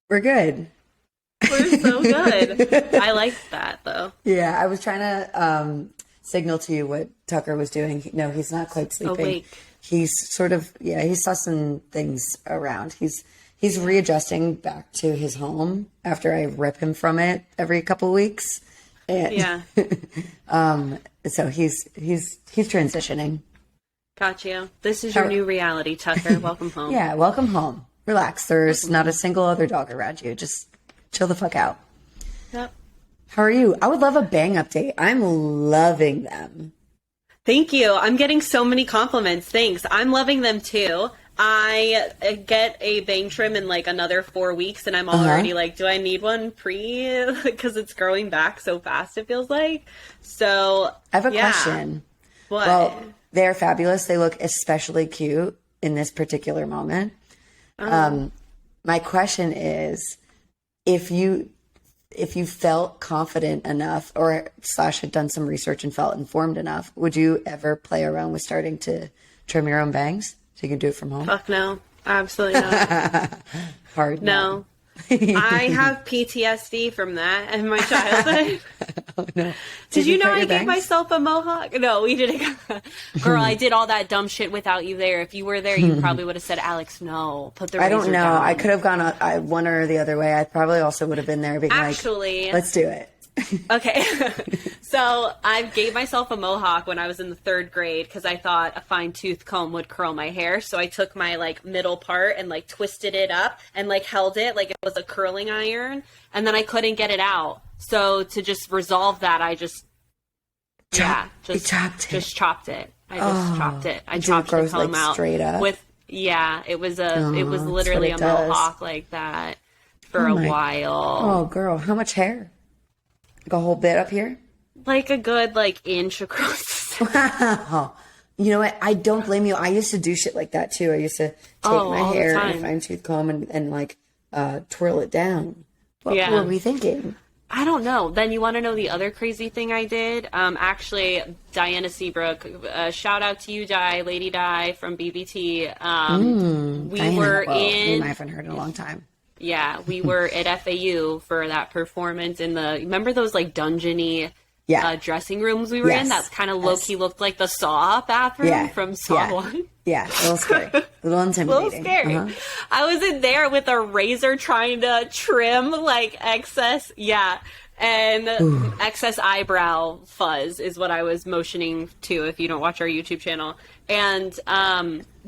We're good. We're so good. I like that though. Yeah, I was trying to signal to you what Tucker was doing. No, he's not quite sleeping. Awake. He's sort of he's sussing things around. He's readjusting back to his home after I rip him from it every couple weeks. And Yeah. so he's transitioning. Got you. This is your new reality, Tucker. Welcome home. Yeah, welcome home. Relax. There's not a single other dog around you. Just chill the fuck out. Yep. How are you? I would love a bang update. I'm loving them. Thank you. I'm getting so many compliments. Thanks. I'm loving them too. I get a bang trim in like another 4 weeks, and I'm already like, do I need one because it's growing back so fast, it feels like. So I have a question. What? Well, they're fabulous. They look especially cute in this particular moment. My question is, if you felt confident enough or / had done some research and felt informed enough, would you ever play around with starting to trim your own bangs so you can do it from home? Fuck no. Absolutely not. Hard no. I have PTSD from that in my childhood. Oh, no. Did you know I gave bangs? myself a mohawk? No, we didn't. Girl, I did all that dumb shit without you there. If you were there, you probably would have said, Alex, no, put the razor I don't know. down. I could have gone one or the other way. I probably also would have been there being Actually, like, let's do it. Okay. So I gave myself a mohawk when I was in the 3rd grade because I thought a fine tooth comb would curl my hair. So I took my like middle part and like twisted it up and like held it like it was a curling iron. And then I couldn't get it out. So to just resolve that, I just chopped it. I just chopped it. I chopped the comb out straight up. It was literally a mohawk like that for a while. Oh, girl, how much hair? Like a whole bit up here? Like a good inch across. Wow. You know what? I don't blame you. I used to do shit like that too. I used to take my hair and a fine tooth comb and twirl it down. What were we thinking? I don't know. Then you want to know the other crazy thing I did? Actually, Diana Seabrook, shout out to you, Lady Di from BBT. We I haven't heard in a long time. Yeah, we were at FAU for that performance in remember those like dungeony dressing rooms we were in? That kind of low-key looked like the Saw bathroom from Saw 1. Yeah, a little scary. A little intimidating. A little scary. I was in there with a razor trying to trim excess, and excess eyebrow fuzz is what I was motioning to if you don't watch our YouTube channel. And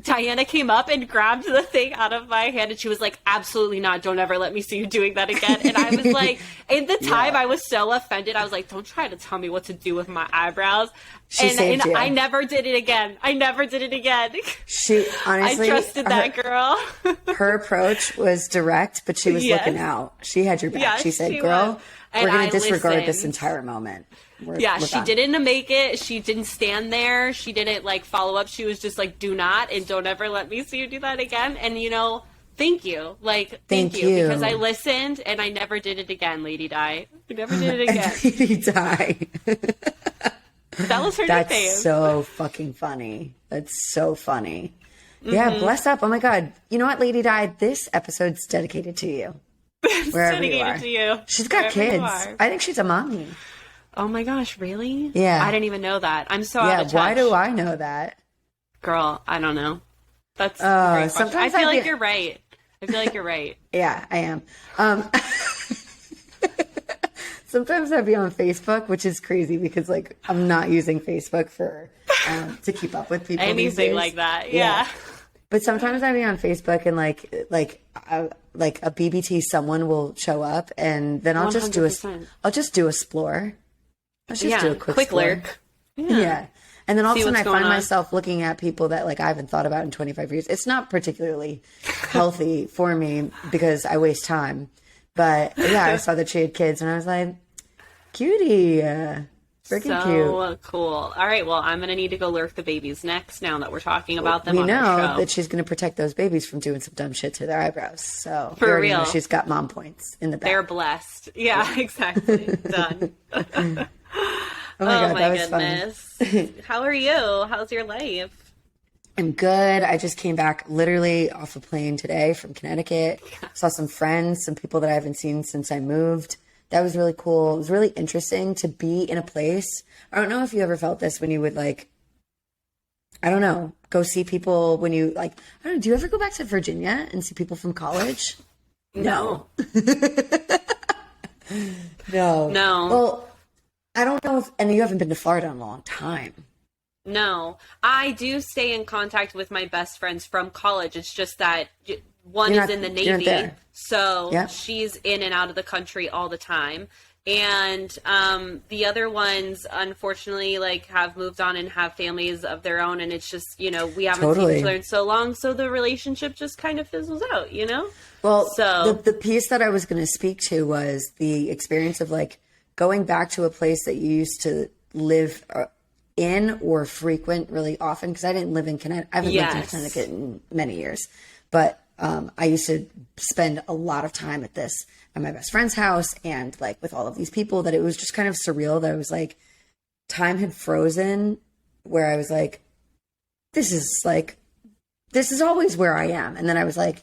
Diana came up and grabbed the thing out of my hand, and she was like, absolutely not. Don't ever let me see you doing that again. And I was like, at the time, I was so offended. I was like, don't try to tell me what to do with my eyebrows. And I never did it again. She honestly, I trusted that girl. Her approach was direct, but she was looking out. She had your back. Yes, she said, girl, we're going to disregard this listened. entire moment. She didn't make it. She didn't stand there. She didn't follow up. She was just like, do not, and don't ever let me see you do that again. And thank you. Thank you. Because I listened and I never did it again, Lady Di. I never did it again. Lady Di. That was her nickname. That's so fucking funny. That's so funny. Yeah, bless up. Oh my God. You know what, Lady Di? This episode's dedicated to you. Wherever you are. To you. She's got kids. I think she's a mommy. Oh my gosh, really? Yeah. I didn't even know that. I'm so out of touch. Why do I know that? Girl, I don't know. That's a great question. I feel like you're right. Yeah, I am. Sometimes I'd be on Facebook, which is crazy because I'm not using Facebook for to keep up with people. Anything like that, yeah. But sometimes I'd be on Facebook and a BBT someone will show up, and then I'll just do explore. Let's just do a quick lurk. Yeah. And then all of a sudden I find on. myself looking at people that I haven't thought about in 25 years. It's not particularly healthy for me because I waste time. But yeah, I saw that she had kids and I was like, cutie. Freaking cute. So cool. All right. Well, I'm going to need to go lurk the babies next now that we're talking about them. We on know our show. that she's going to protect those babies from doing some dumb shit to their eyebrows. So for we already real, know she's got mom points in the back. They're blessed. Yeah. Exactly. Done. Oh my God, that was goodness. fun. How are you? How's your life? I'm good. I just came back literally off a plane today from Connecticut. Saw some friends, some people that I haven't seen since I moved. That was really cool. It was really interesting to be in a place. I don't know if you ever felt this when you would like, I don't know, go see people when you like, I don't know, do you ever go back to Virginia and see people from college? No. No. No. Well, I don't know if, and you haven't been to Florida in a long time. No. I do stay in contact with my best friends from college. It's just that one You're is not- in the you're not Navy, there. so Yeah. she's in and out of the country all the time. And the other ones, unfortunately, like have moved on and have families of their own. And it's just, we haven't seen Totally. each other in so long. So the relationship just kind of fizzles out, Well, So- the piece that I was going to speak to was the experience of like going back to a place that you used to live in or frequent really often. Because I didn't live in Connecticut. I haven't lived in Yes. Connecticut in many years, but I used to spend a lot of time at my best friend's house and like with all of these people that it was just kind of surreal that it was like time had frozen where I was like, this is always where I am. And then I was like,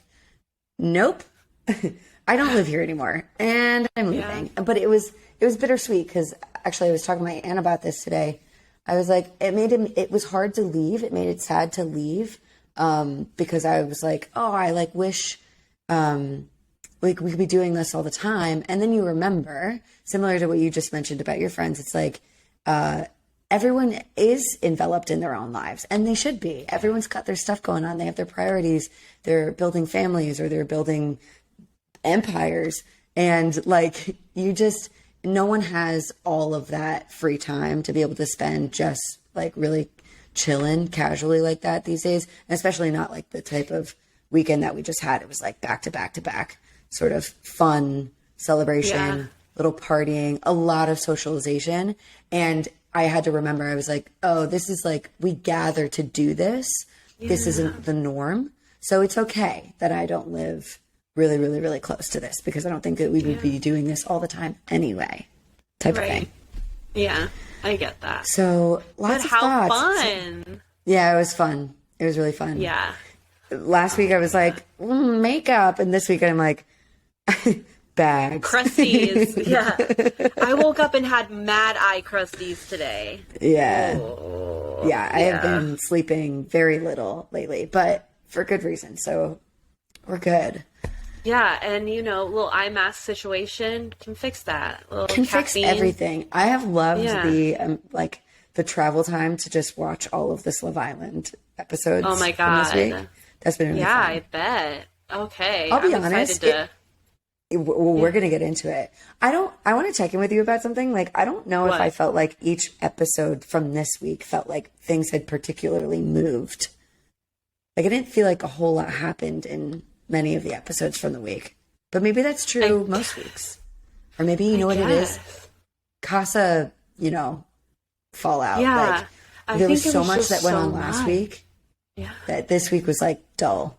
nope, I don't live here anymore. And I'm leaving. But it was bittersweet because actually I was talking to my aunt about this today. I was like, it was hard to leave. It made it sad to leave. Because I was like, oh, I like wish, we could be doing this all the time. And then you remember, similar to what you just mentioned about your friends, it's like, everyone is enveloped in their own lives and they should be. Everyone's got their stuff going on. They have their priorities. They're building families or they're building empires. And like, no one has all of that free time to be able to spend just like really chilling casually like that these days. And especially not like the type of weekend that we just had. It was like back to back to back sort of fun celebration, little partying, a lot of socialization. And I had to remember, I was like, oh, this is like, we gather to do this. This isn't the norm. So it's okay that I don't live really, really, really close to this because I don't think that we would be doing this all the time anyway, type of thing. Yeah, I get that. So lots of How thoughts. fun. Yeah, it was fun. It was really fun. Yeah. Last week I was like, makeup. And this week I'm like, bags. Crusties. Yeah. I woke up and had mad eye crusties today. Yeah. Oh, Yeah. I have been sleeping very little lately, but for good reason. So we're good. Yeah. And, little eye mask situation can fix that. Can fix everything. I have loved Yeah. the travel time to just watch all of this Love Island episodes. Oh my from this God. week. That's been really Yeah, fun. I bet. Okay. I'll be I'm honest, excited we're going to get into it. I want to check in with you about something. Like, I don't know if What? I felt like each episode from this week felt like things had particularly moved. Like, I didn't feel like a whole lot happened in many of the episodes from the week. But maybe that's true most weeks. Or maybe, you know what it is? Casa, fallout. Yeah. Like, there was so much that went on last week Yeah. that this week was like dull.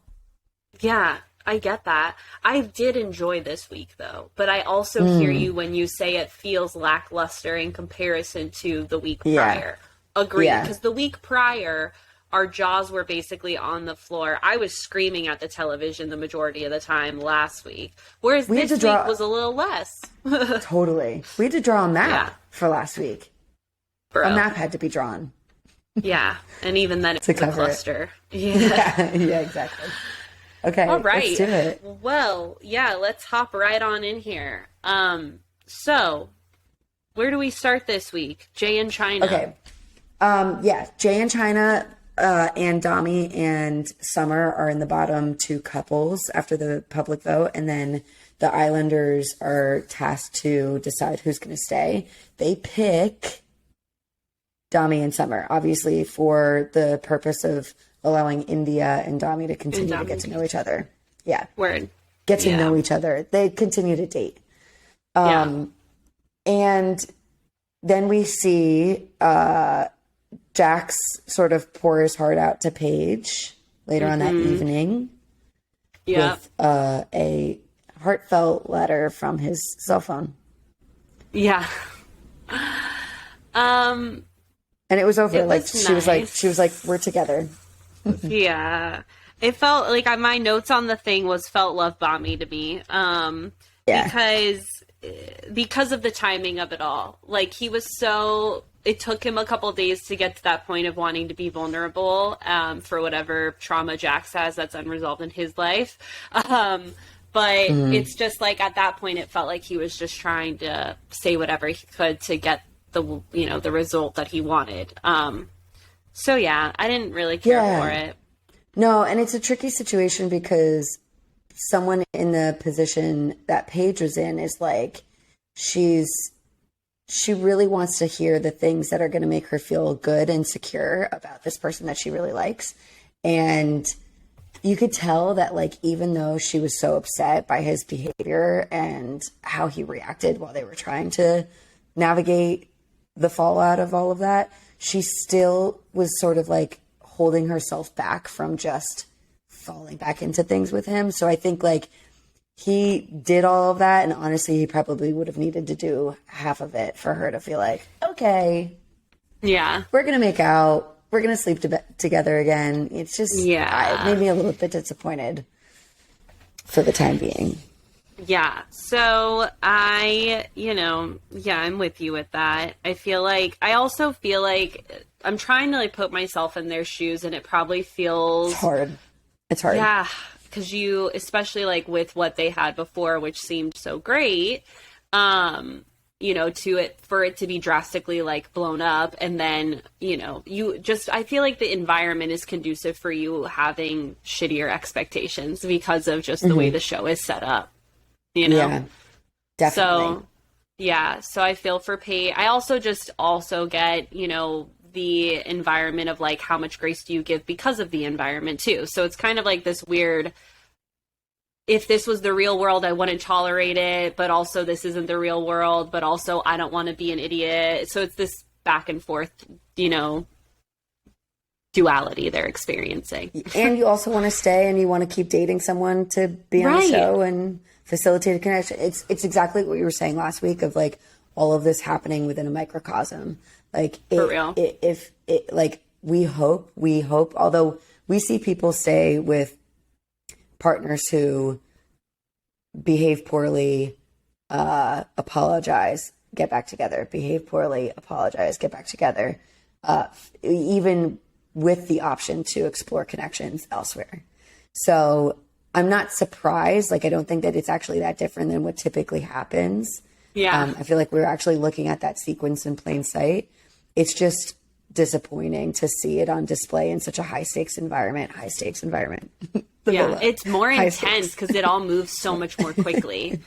Yeah, I get that. I did enjoy this week though, but I also hear you when you say it feels lackluster in comparison to the week prior. Agree, Yeah. because the week prior, our jaws were basically on the floor. I was screaming at the television the majority of the time last week, whereas this week was a little less. Totally. We had to draw a map Yeah. for last week. Bro. A map had to be drawn. Yeah, and even then it's a cover it. cluster. Yeah, yeah, exactly. Okay, All right. let's do it. Well, yeah, let's hop right on in here. So where do we start this week? Jay in China. Okay. Yeah, Jay and China and Dami and Summer are in the bottom two couples after the public vote, and then the Islanders are tasked to decide who's going to stay. They pick Dami and Summer, obviously for the purpose of allowing India and Dami to continue to get to know each other. Yeah. Word. Get to know each other. They continue to date. And then we see Jax sort of pour his heart out to Paige later on that evening with a heartfelt letter from his cell phone. Yeah. And it was over. It Like was she was nice. like, we're together. Yeah. It felt like my notes on the thing was felt love bomby to me. Because of the timing of it all. Like he was it took him a couple days to get to that point of wanting to be vulnerable, for whatever trauma Jax has that's unresolved in his life. But it's just like at that point, it felt like he was just trying to say whatever he could to get the result that he wanted. So yeah, I didn't really care for it. No, and it's a tricky situation because someone in the position that Paige was in is like, she really wants to hear the things that are going to make her feel good and secure about this person that she really likes. And you could tell that, like, even though she was so upset by his behavior and how he reacted while they were trying to navigate the fallout of all of that, she still was sort of like holding herself back from just falling back into things with him. So I think like he did all of that, and honestly, he probably would have needed to do half of it for her to feel like, okay, yeah, we're going to make out. We're going to sleep together again. It's just, it made me a little bit disappointed for the time being. Yeah. So I'm with you with that. I also feel like I'm trying to like put myself in their shoes, and it probably feels hard. It's hard. Yeah. Because especially like with what they had before, which seemed so great, for it to be drastically like blown up, and then I feel like the environment is conducive for you having shittier expectations because of just the way the show is set up, Yeah, definitely. So I feel for Paige. I also get the environment of like how much grace do you give because of the environment too. So it's kind of like this weird, if this was the real world, I wouldn't tolerate it, but also this isn't the real world, but also I don't want to be an idiot. So it's this back and forth, duality they're experiencing. And you also want to stay and you want to keep dating someone to be on the show and facilitate a connection. It's exactly what you were saying last week of like all of this happening within a microcosm. Like for real. We hope, although we see people stay with partners who behave poorly, apologize, get back together, behave poorly, apologize, get back together, even with the option to explore connections elsewhere. So I'm not surprised. Like, I don't think that it's actually that different than what typically happens. Yeah. I feel like we're actually looking at that sequence in plain sight. It's just disappointing to see it on display in such a high stakes environment. It's more intense because it all moves so much more quickly,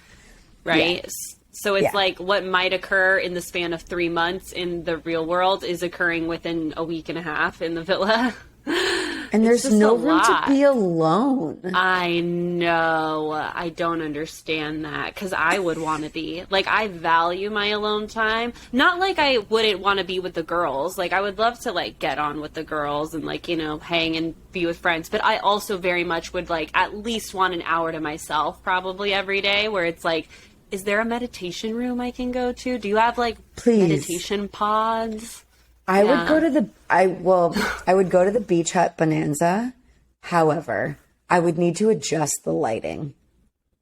right? Yeah. So it's like what might occur in the span of 3 months in the real world is occurring within a week and a half in the villa. And there's no room to be alone. I know. I don't understand that because I would want to be. Like, I value my alone time. Not like I wouldn't want to be with the girls. Like, I would love to, like, get on with the girls and, like, hang and be with friends. But I also very much would, like, at least want an hour to myself probably every day where it's like, is there a meditation room I can go to? Do you have, like, meditation pods? I would go to the Beach Hut Bonanza. However, I would need to adjust the lighting.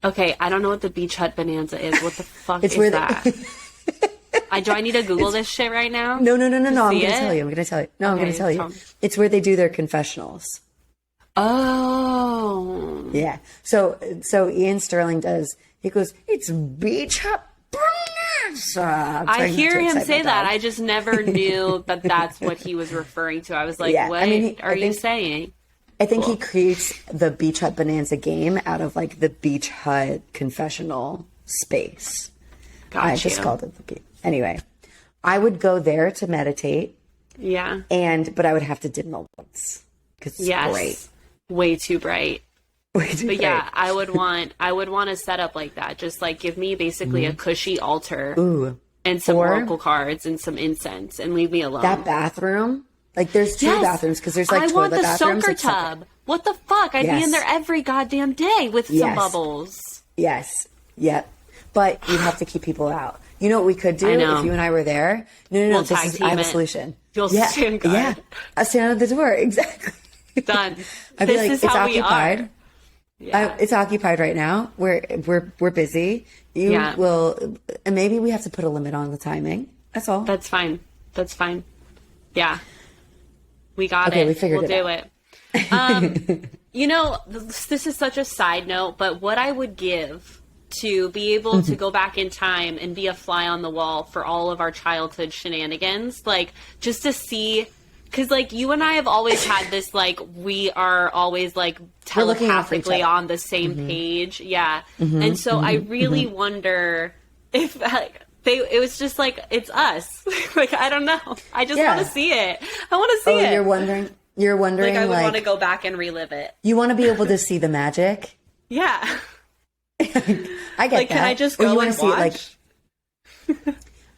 Okay, I don't know what the Beach Hut Bonanza is. What the fuck is that? Do I need to Google this shit right now? No. I'm going to tell you. I'm going to tell you. It's where they do their confessionals. Oh. Yeah. So Ian Sterling does. He goes, it's Beach Hut Bonanza. I hear him say that. I just never knew that that's what he was referring to. I was like, what are you saying? I think he creates the Beach Hut Bonanza game out of like the Beach Hut confessional space. I just called it anyway. I would go there to meditate. Yeah. But I would have to dim the lights because it's bright. Way too bright. Yeah, I would want a setup like that. Just like give me basically a cushy altar and some oracle cards and some incense and leave me alone. That bathroom, like there's two bathrooms because there's like toilet bathrooms. I want the soaker tub. What the fuck? I'd be in there every goddamn day with some bubbles. Yes. Yep. But you'd have to keep people out. You know what we could do if you and I were there? No. I have a solution. You'll stand guard. Yeah. I'll stand at the door. Exactly. Done. I'd be This like, is it's how we occupied. are. Yeah. It's occupied right now. We're busy. You Yeah. will, and maybe we have to put a limit on the timing. That's all. That's fine. That's fine. Yeah. We got Okay, it. we figured we'll it do it. You know, this is such a side note, but what I would give to be able to go back in time and be a fly on the wall for all of our childhood shenanigans, like just to see, because like you and I have always had this, like we are always like telepathically on the same page. Yeah. And so I really wonder if like, it was just like, it's us. Like, I don't know. I just want to see it. I want to see it. You're wondering, like, I would like, want to go back and relive it. you want to be able to see the magic. Yeah. I get like, that. can I just go and watch?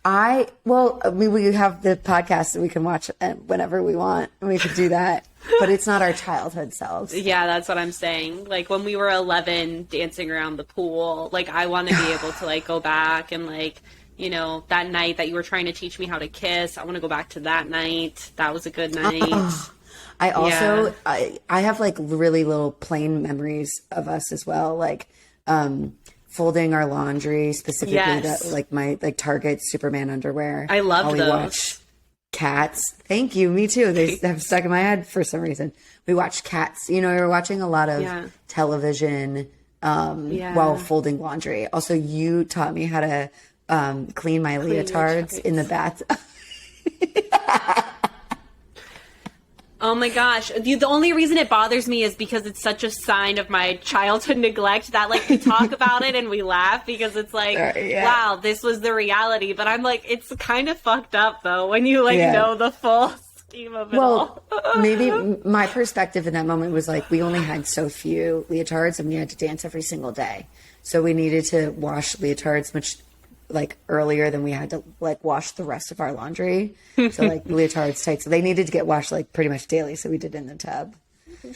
We have the podcast that we can watch whenever we want, and we could do that. But it's not our childhood selves. Yeah, that's what I'm saying. Like when we were 11, dancing around the pool. Like I want to be able to like go back and like, you know, that night that you were trying to teach me how to kiss. I want to go back to that night. That was a good night. I also I have like really little plain memories of us as well, like folding our laundry, specifically that like my like Target Superman underwear. I love those. Watch Cats. Thank you. Me too. They have stuck in my head for some reason. We watched Cats. You know, we were watching a lot of television while folding laundry. Also, you taught me how to clean my leotards in the bath. Oh my gosh. The only reason it bothers me is because it's such a sign of my childhood neglect that like we talk about it and we laugh because it's like, wow, this was the reality. But I'm like, it's kind of fucked up though when you like know the full scheme of it all. Maybe my perspective in that moment was like, we only had so few leotards and we had to dance every single day. So we needed to wash leotards much like earlier than we had to like wash the rest of our laundry. So like leotards, tights, so they needed to get washed like pretty much daily. So we did it in the tub.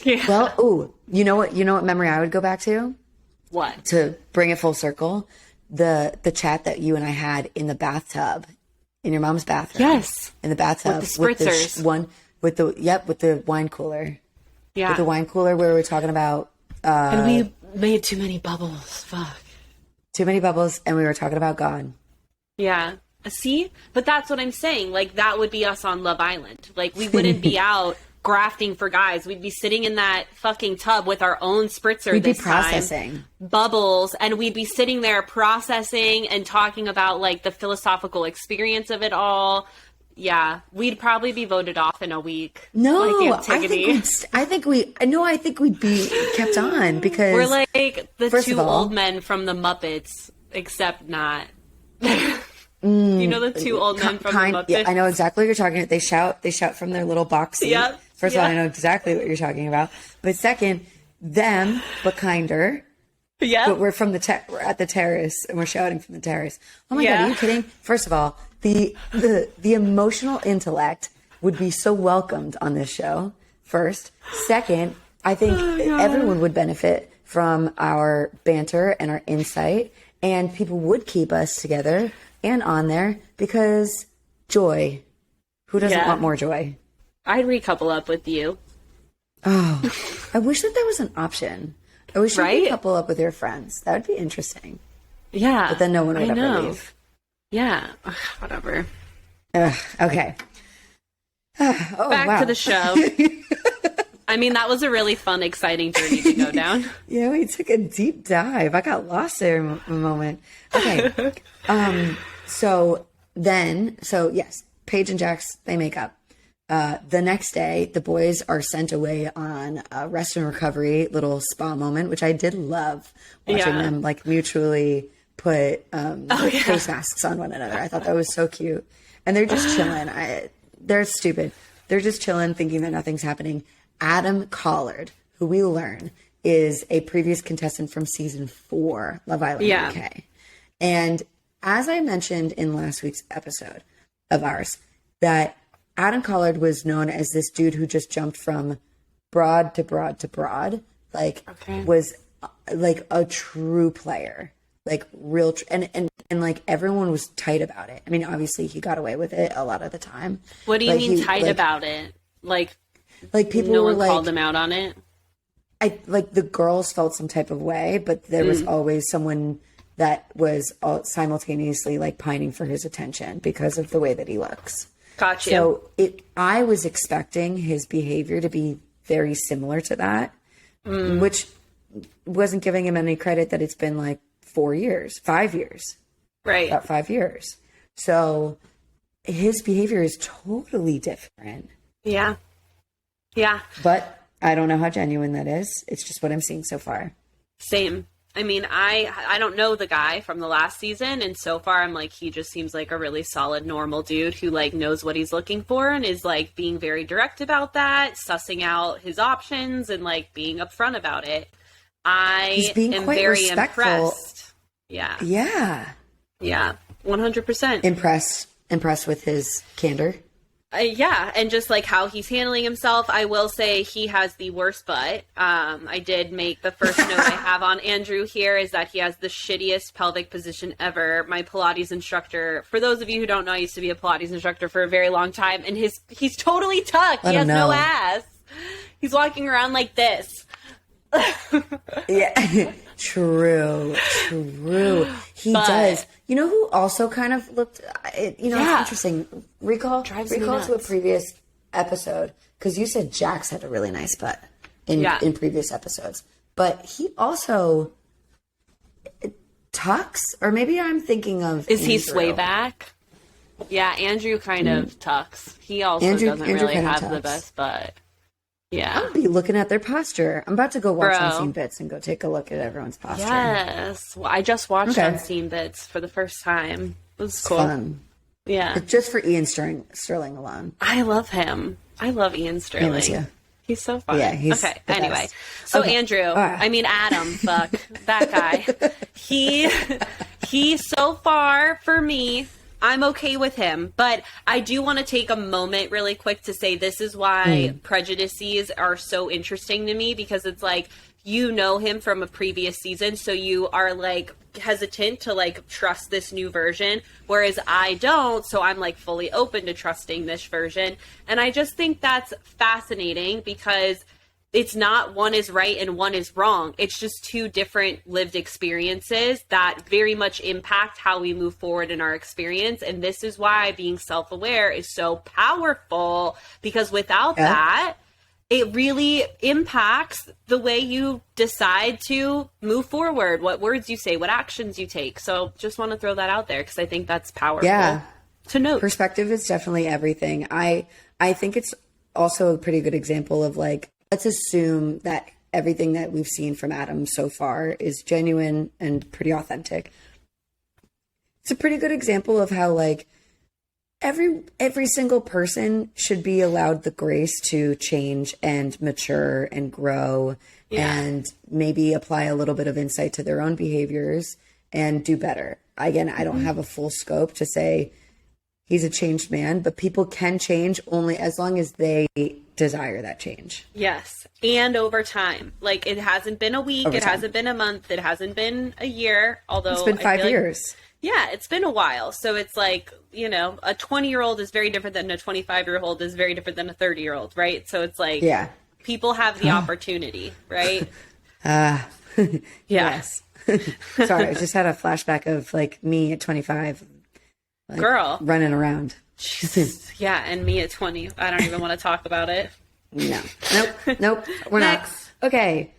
Yeah. Well, you know what memory I would go back to? What? To bring it full circle, the chat that you and I had in the bathtub, in your mom's bathroom. Yes. In the bathtub. With the spritzers. With the wine cooler. Yeah. With the wine cooler where we were talking about and we made too many bubbles. Fuck. Too many bubbles, and we were talking about God. Yeah. See? But that's what I'm saying. Like, that would be us on Love Island. Like, we wouldn't be out grafting for guys. We'd be sitting in that fucking tub with our own spritzer We'd be processing. Bubbles, and we'd be sitting there processing and talking about, like, the philosophical experience of it all. Yeah. We'd probably be voted off in a week. No, like I think we'd be kept on because we're like the two old men from the Muppets, except not. You know the two old men from the Muppets? Yeah, I know exactly what you're talking about. They shout from their little box seat. Yep. First of all, I know exactly what you're talking about. But second, them, but kinder. Yeah. But we're from we're at the terrace and we're shouting from the terrace. Oh my God, are you kidding? First of all, the emotional intellect would be so welcomed on this show. First. Second, I think everyone would benefit from our banter and our insight, and people would keep us together and on there because joy. Who doesn't want more joy? I'd recouple up with you. Oh, I wish that was an option. I wish you could couple up with your friends. That would be interesting. Yeah. But then no one would ever leave. Yeah. Ugh, whatever. Okay. Back to the show. I mean, that was a really fun, exciting journey to go down. Yeah, we took a deep dive. I got lost there a moment. Okay. So yes, Paige and Jax, they make up. The next day, the boys are sent away on a rest and recovery little spa moment, which I did love watching them like mutually put face masks on one another. I thought that was so cute. And they're just chilling. They're stupid. They're just chilling, thinking that nothing's happening. Adam Collard, who we learn is a previous contestant from season 4, Love Island UK. And as I mentioned in last week's episode of ours, that Adam Collard was known as this dude who just jumped from broad to broad to broad, was like a true player, like real, and like everyone was tight about it. I mean, obviously he got away with it a lot of the time. What do you mean tight about it? Like Like people No were one like, called him out on it. like the girls felt some type of way, but there was always someone that was simultaneously like pining for his attention because of the way that he looks. Gotcha. So I was expecting his behavior to be very similar to that, which wasn't giving him any credit that it's been like 5 years, Right. about 5 years. So his behavior is totally different. Yeah. Yeah. But I don't know how genuine that is. It's just what I'm seeing so far. Same. I mean, I don't know the guy from the last season, and so far I'm like, he just seems like a really solid, normal dude who like knows what he's looking for and is like being very direct about that, sussing out his options and like being upfront about it. He's being am quite very respectful. impressed. Yeah. Yeah. Yeah. 100%. Impressed with his candor. Yeah, and just like how he's handling himself, I will say he has the worst butt. I did make the first note I have on Andrew here is that he has the shittiest pelvic position ever. My Pilates instructor, for those of you who don't know, I used to be a Pilates instructor for a very long time, and he's totally tucked. He has no ass. He's walking around like this. Yeah, true. He does. You know who also kind of looked, it's interesting. Recall to a previous episode, because you said Jax had a really nice butt in previous episodes. But he also tucks, or maybe I'm thinking of Is Andrew. he sway back? Yeah, Andrew kind of tucks. He also doesn't really have the best butt. Yeah. I'll be looking at their posture. I'm about to go watch Unseen Bits and go take a look at everyone's posture. Yes. Well, I just watched Unseen Bits for the first time. It was cool. Fun. Yeah. But just for Ian Sterling alone. I love him. I love Ian Sterling. He's so fun. Yeah, he's okay. Anyway, best. So Andrew, I mean Adam, fuck that guy. He so far for me, I'm okay with him, but I do want to take a moment really quick to say this is why prejudices are so interesting to me, because it's like, you know him from a previous season, so you are like hesitant to like trust this new version, whereas I don't, so I'm like fully open to trusting this version. And I just think that's fascinating because it's not one is right and one is wrong. It's just two different lived experiences that very much impact how we move forward in our experience. And this is why being self-aware is so powerful, because without that, it really impacts the way you decide to move forward, what words you say, what actions you take. So just want to throw that out there because I think that's powerful to note. Perspective is definitely everything. I think it's also a pretty good example of like, let's assume that everything that we've seen from Adam so far is genuine and pretty authentic. It's a pretty good example of how like every single person should be allowed the grace to change and mature and grow and maybe apply a little bit of insight to their own behaviors and do better. Again, I don't have a full scope to say he's a changed man, but people can change only as long as they desire that change. Yes. And over time. Like, it hasn't been a week. It hasn't been a month. It hasn't been a year. Although it's been 5 years. Yeah, it's been a while. So it's like, you know, a 20-year-old is very different than a 25-year-old is very different than a 30-year-old, right? So it's like, people have the opportunity, right? Yes. Sorry, I just had a flashback of like me at 25. Like, girl. Running around. Jesus. Yeah, and me at 20. I don't even want to talk about it. No. Nope. We're Next. not. Okay.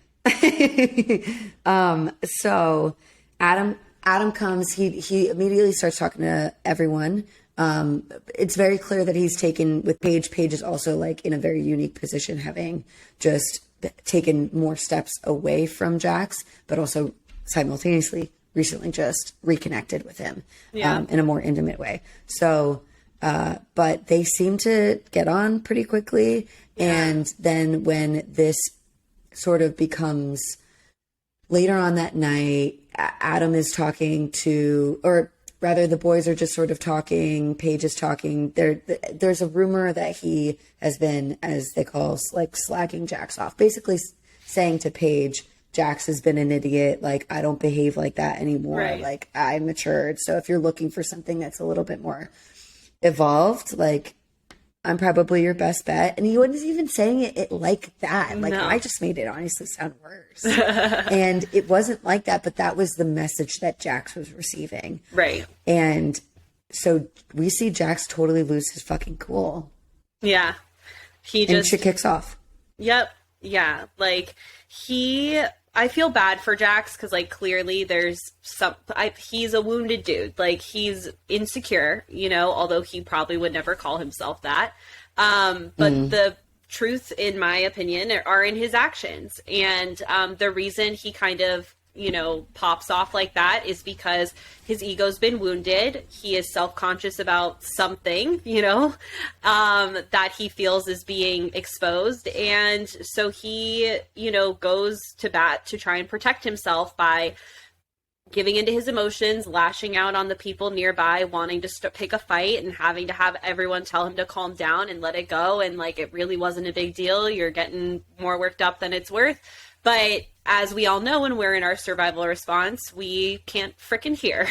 So Adam comes, he immediately starts talking to everyone. It's very clear that he's taken with Paige. Paige is also like in a very unique position, having just taken more steps away from Jax, but also simultaneously recently just reconnected with him in a more intimate way. So, but they seem to get on pretty quickly. And then when this sort of becomes later on that night, Adam is talking to, or rather the boys are just sort of talking, Paige is talking. There's a rumor that he has been, as they call, like slacking Jax off, basically saying to Paige, Jax has been an idiot. Like, I don't behave like that anymore. Right. Like, I matured. So if you're looking for something that's a little bit more evolved, like, I'm probably your best bet. And he wasn't even saying it like that. Like, No. I just made it honestly sound worse. And it wasn't like that, but that was the message that Jax was receiving. Right. And so we see Jax totally lose his fucking cool. Yeah. And shit kicks off. Yep. Yeah. Like, I feel bad for Jax because, like, clearly there's he's a wounded dude. Like, he's insecure, although he probably would never call himself that. But the truth, in my opinion, are in his actions. And the reason he kind of, pops off like that is because his ego's been wounded. He is self-conscious about something, that he feels is being exposed. And so he, goes to bat to try and protect himself by giving into his emotions, lashing out on the people nearby, wanting to pick a fight and having to have everyone tell him to calm down and let it go. And like, it really wasn't a big deal. You're getting more worked up than it's worth. But as we all know, when we're in our survival response, we can't frickin' hear.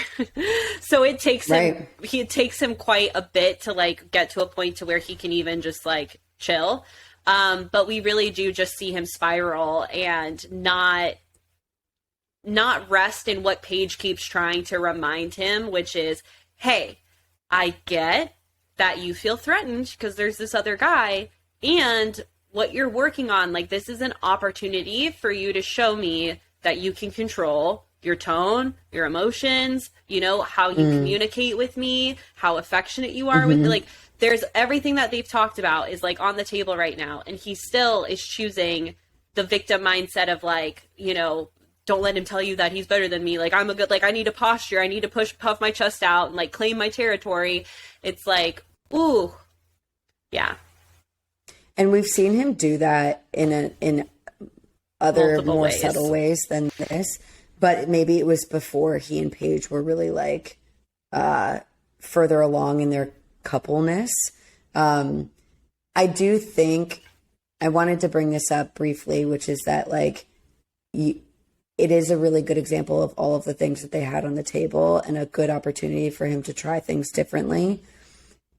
So it takes him quite a bit to like get to a point to where he can even just like chill. But we really do just see him spiral and not rest in what Paige keeps trying to remind him, which is, hey, I get that you feel threatened because there's this other guy, and what you're working on, like, this is an opportunity for you to show me that you can control your tone, your emotions, how you communicate with me, how affectionate you are with me. Like, there's everything that they've talked about is like on the table right now. And he still is choosing the victim mindset of like, don't let him tell you that he's better than me. Like, I'm I need a posture. I need to puff my chest out and like claim my territory. It's like, ooh, yeah. And we've seen him do that in other Multiple more ways. subtle ways than this. But maybe it was before he and Paige were really like further along in their coupleness. I do think I wanted to bring this up briefly, which is that like it is a really good example of all of the things that they had on the table and a good opportunity for him to try things differently.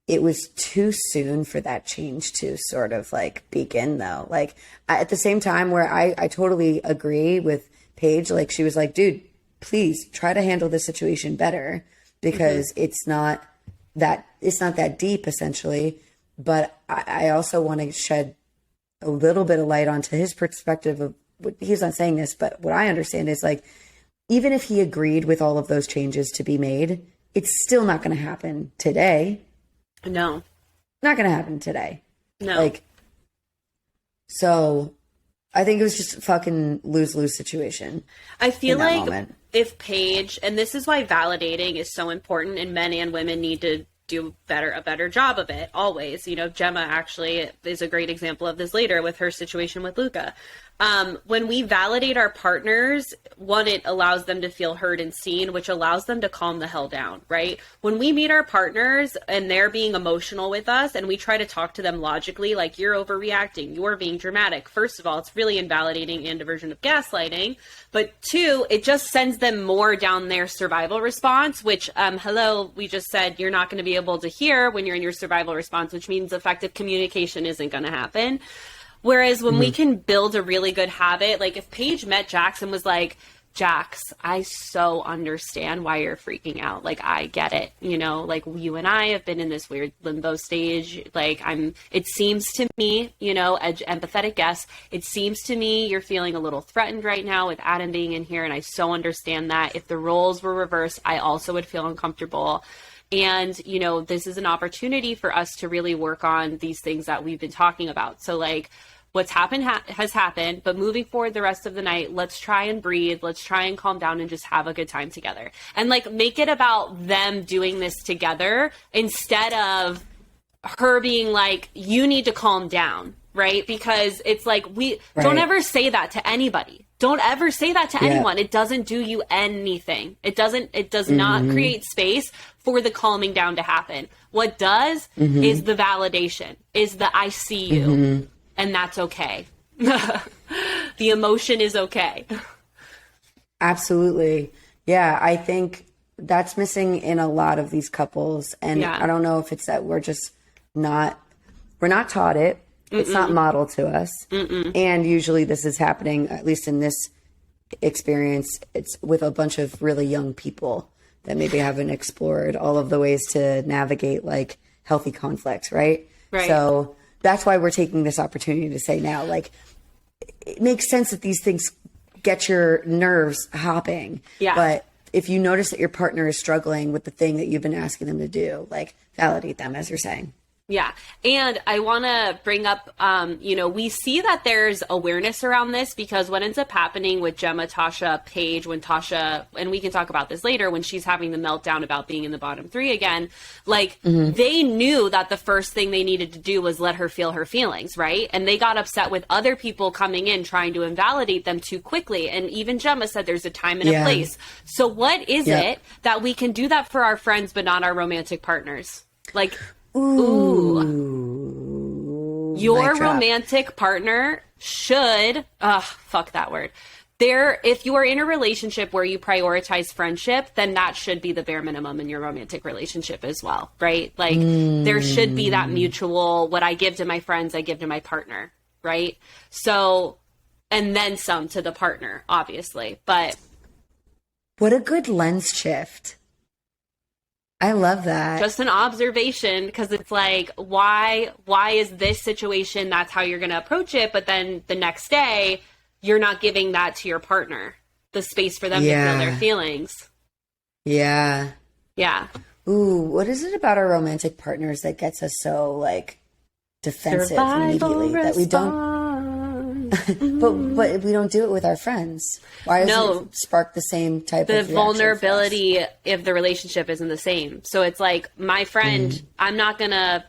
It was too soon for that change to sort of like begin though. Like at the same time where I totally agree with Paige, like she was like, dude, please try to handle this situation better because it's not that deep essentially. But I also want to shed a little bit of light onto his perspective of he's not saying this, but what I understand is like, even if he agreed with all of those changes to be made, it's still not going to happen today. No. Not going to happen today. No. Like, so I think it was just a fucking lose-lose situation. I feel like moment. If Paige, and this is why validating is so important and men and women need to do a better job of it always. Gemma actually is a great example of this later with her situation with Luca. When we validate our partners, one, it allows them to feel heard and seen, which allows them to calm the hell down, right? When we meet our partners and they're being emotional with us and we try to talk to them logically, like you're overreacting, you're being dramatic. First of all, it's really invalidating and a version of gaslighting. But two, it just sends them more down their survival response, which, we just said you're not going to be able to hear when you're in your survival response, which means effective communication isn't going to happen. Whereas when we can build a really good habit, like if Paige met Jax and was like, Jax, I so understand why you're freaking out. Like, I get it. Like you and I have been in this weird limbo stage. Like it seems to me, empathetic guess, it seems to me you're feeling a little threatened right now with Adam being in here. And I so understand that. If the roles were reversed, I also would feel uncomfortable. And, this is an opportunity for us to really work on these things that we've been talking about. So like what's happened has happened, but moving forward the rest of the night, let's try and breathe. Let's try and calm down and just have a good time together. And like make it about them doing this together instead of her being like, you need to calm down, right? Because it's like, don't ever say that to anybody. Don't ever say that to anyone. It doesn't do you anything. It does not create space for the calming down to happen. What does is the validation, is the I see you, and that's okay. The emotion is okay. Absolutely. Yeah, I think that's missing in a lot of these couples. And I don't know if it's that we're just not we're not taught it. It's not modeled to us. And usually this is happening, at least in this experience, it's with a bunch of really young people that maybe haven't explored all of the ways to navigate like healthy conflict, right? So that's why we're taking this opportunity to say now, like, it makes sense that these things get your nerves hopping. But if you notice that your partner is struggling with the thing that you've been asking them to do, like, validate them, as you're saying. Yeah. And I want to bring up, we see that there's awareness around this because what ends up happening with Gemma, Tasha, Paige, when Tasha, and we can talk about this later, when she's having the meltdown about being in the bottom three again, like they knew that the first thing they needed to do was let her feel her feelings, right? And they got upset with other people coming in trying to invalidate them too quickly. And even Gemma said there's a time and a place. So what is it that we can do that for our friends but not our romantic partners? Like, your romantic partner should, fuck that word. If you are in a relationship where you prioritize friendship, then that should be the bare minimum in your romantic relationship as well, right? Like there should be that mutual, what I give to my friends, I give to my partner, right? So, and then some to the partner, obviously, but. What a good lens shift. I love that. Just an observation, because it's like, why is this situation, that's how you're going to approach it, but then the next day, you're not giving that to your partner, the space for them to feel their feelings. Yeah. Ooh, what is it about our romantic partners that gets us so, like, defensive immediately that we don't... but we don't do it with our friends. Why does it spark the same type of reaction? The vulnerability if the relationship isn't the same. So it's like, my friend, I'm not gonna,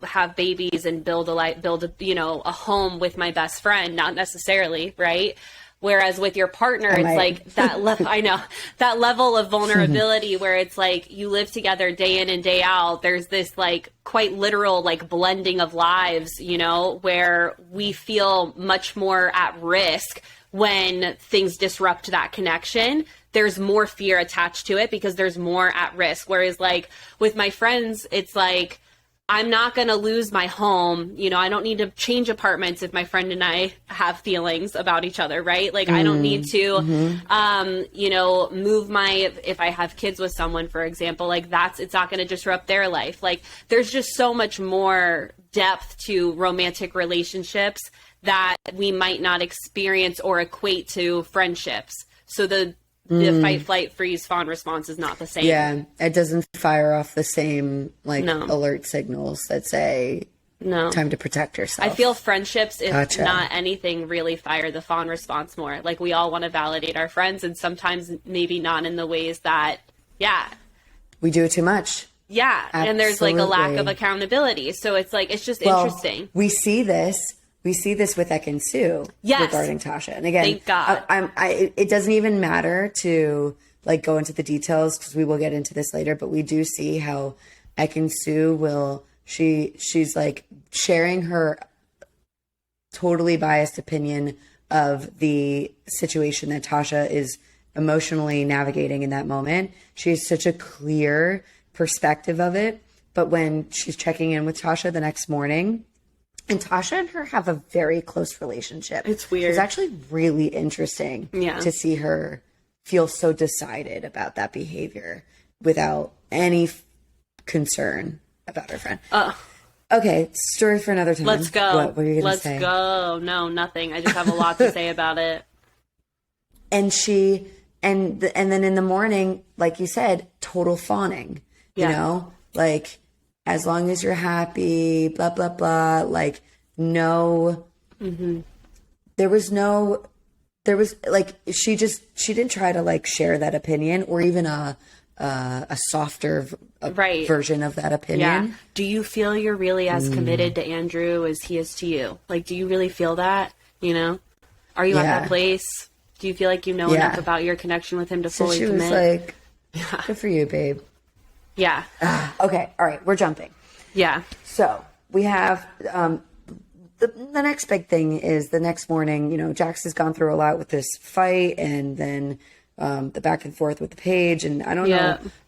have babies and build a home with my best friend, not necessarily, right? Whereas with your partner, it's like that level, I know, that level of vulnerability where it's like you live together day in and day out. There's this like quite literal like blending of lives, where we feel much more at risk when things disrupt that connection. There's more fear attached to it because there's more at risk. Whereas like with my friends, it's like, I'm not going to lose my home. I don't need to change apartments if my friend and I have feelings about each other, right? Like, I don't need to, move if I have kids with someone, for example, like it's not going to disrupt their life. Like, there's just so much more depth to romantic relationships that we might not experience or equate to friendships. So the fight, flight, freeze, fawn response is not the same. Yeah, it doesn't fire off the same alert signals that say time to protect yourself. I feel friendships, if not anything, really fire the fawn response more. Like we all want to validate our friends, and sometimes maybe not in the ways that we do it too much. Yeah, absolutely. And there's like a lack of accountability. So it's like it's just interesting. We see this with Ekin Sue regarding Tasha. And again, thank God. It doesn't even matter to like go into the details because we will get into this later, but we do see how Ekin Sue she's like sharing her totally biased opinion of the situation that Tasha is emotionally navigating in that moment. She has such a clear perspective of it. But when she's checking in with Tasha the next morning, and Tasha and her have a very close relationship. It's weird. It's actually really interesting to see her feel so decided about that behavior without any concern about her friend. Okay, story for another time. Let's go. What were you going to say? Let's go. No, nothing. I just have a lot to say about it. And and then in the morning, like you said, total fawning. Like, as long as you're happy, blah, blah, blah, like, there was like, she didn't try to like share that opinion or even a softer version of that opinion. Yeah. Do you feel you're really as committed to Andrew as he is to you? Like, do you really feel that, Are you at that place? Do you feel like you know enough about your connection with him to fully commit? She was like, good for you, babe. Yeah. Okay. All right. We're jumping. Yeah. So we have the next big thing is the next morning, Jax has gone through a lot with this fight. And then the back and forth with the page. And I don't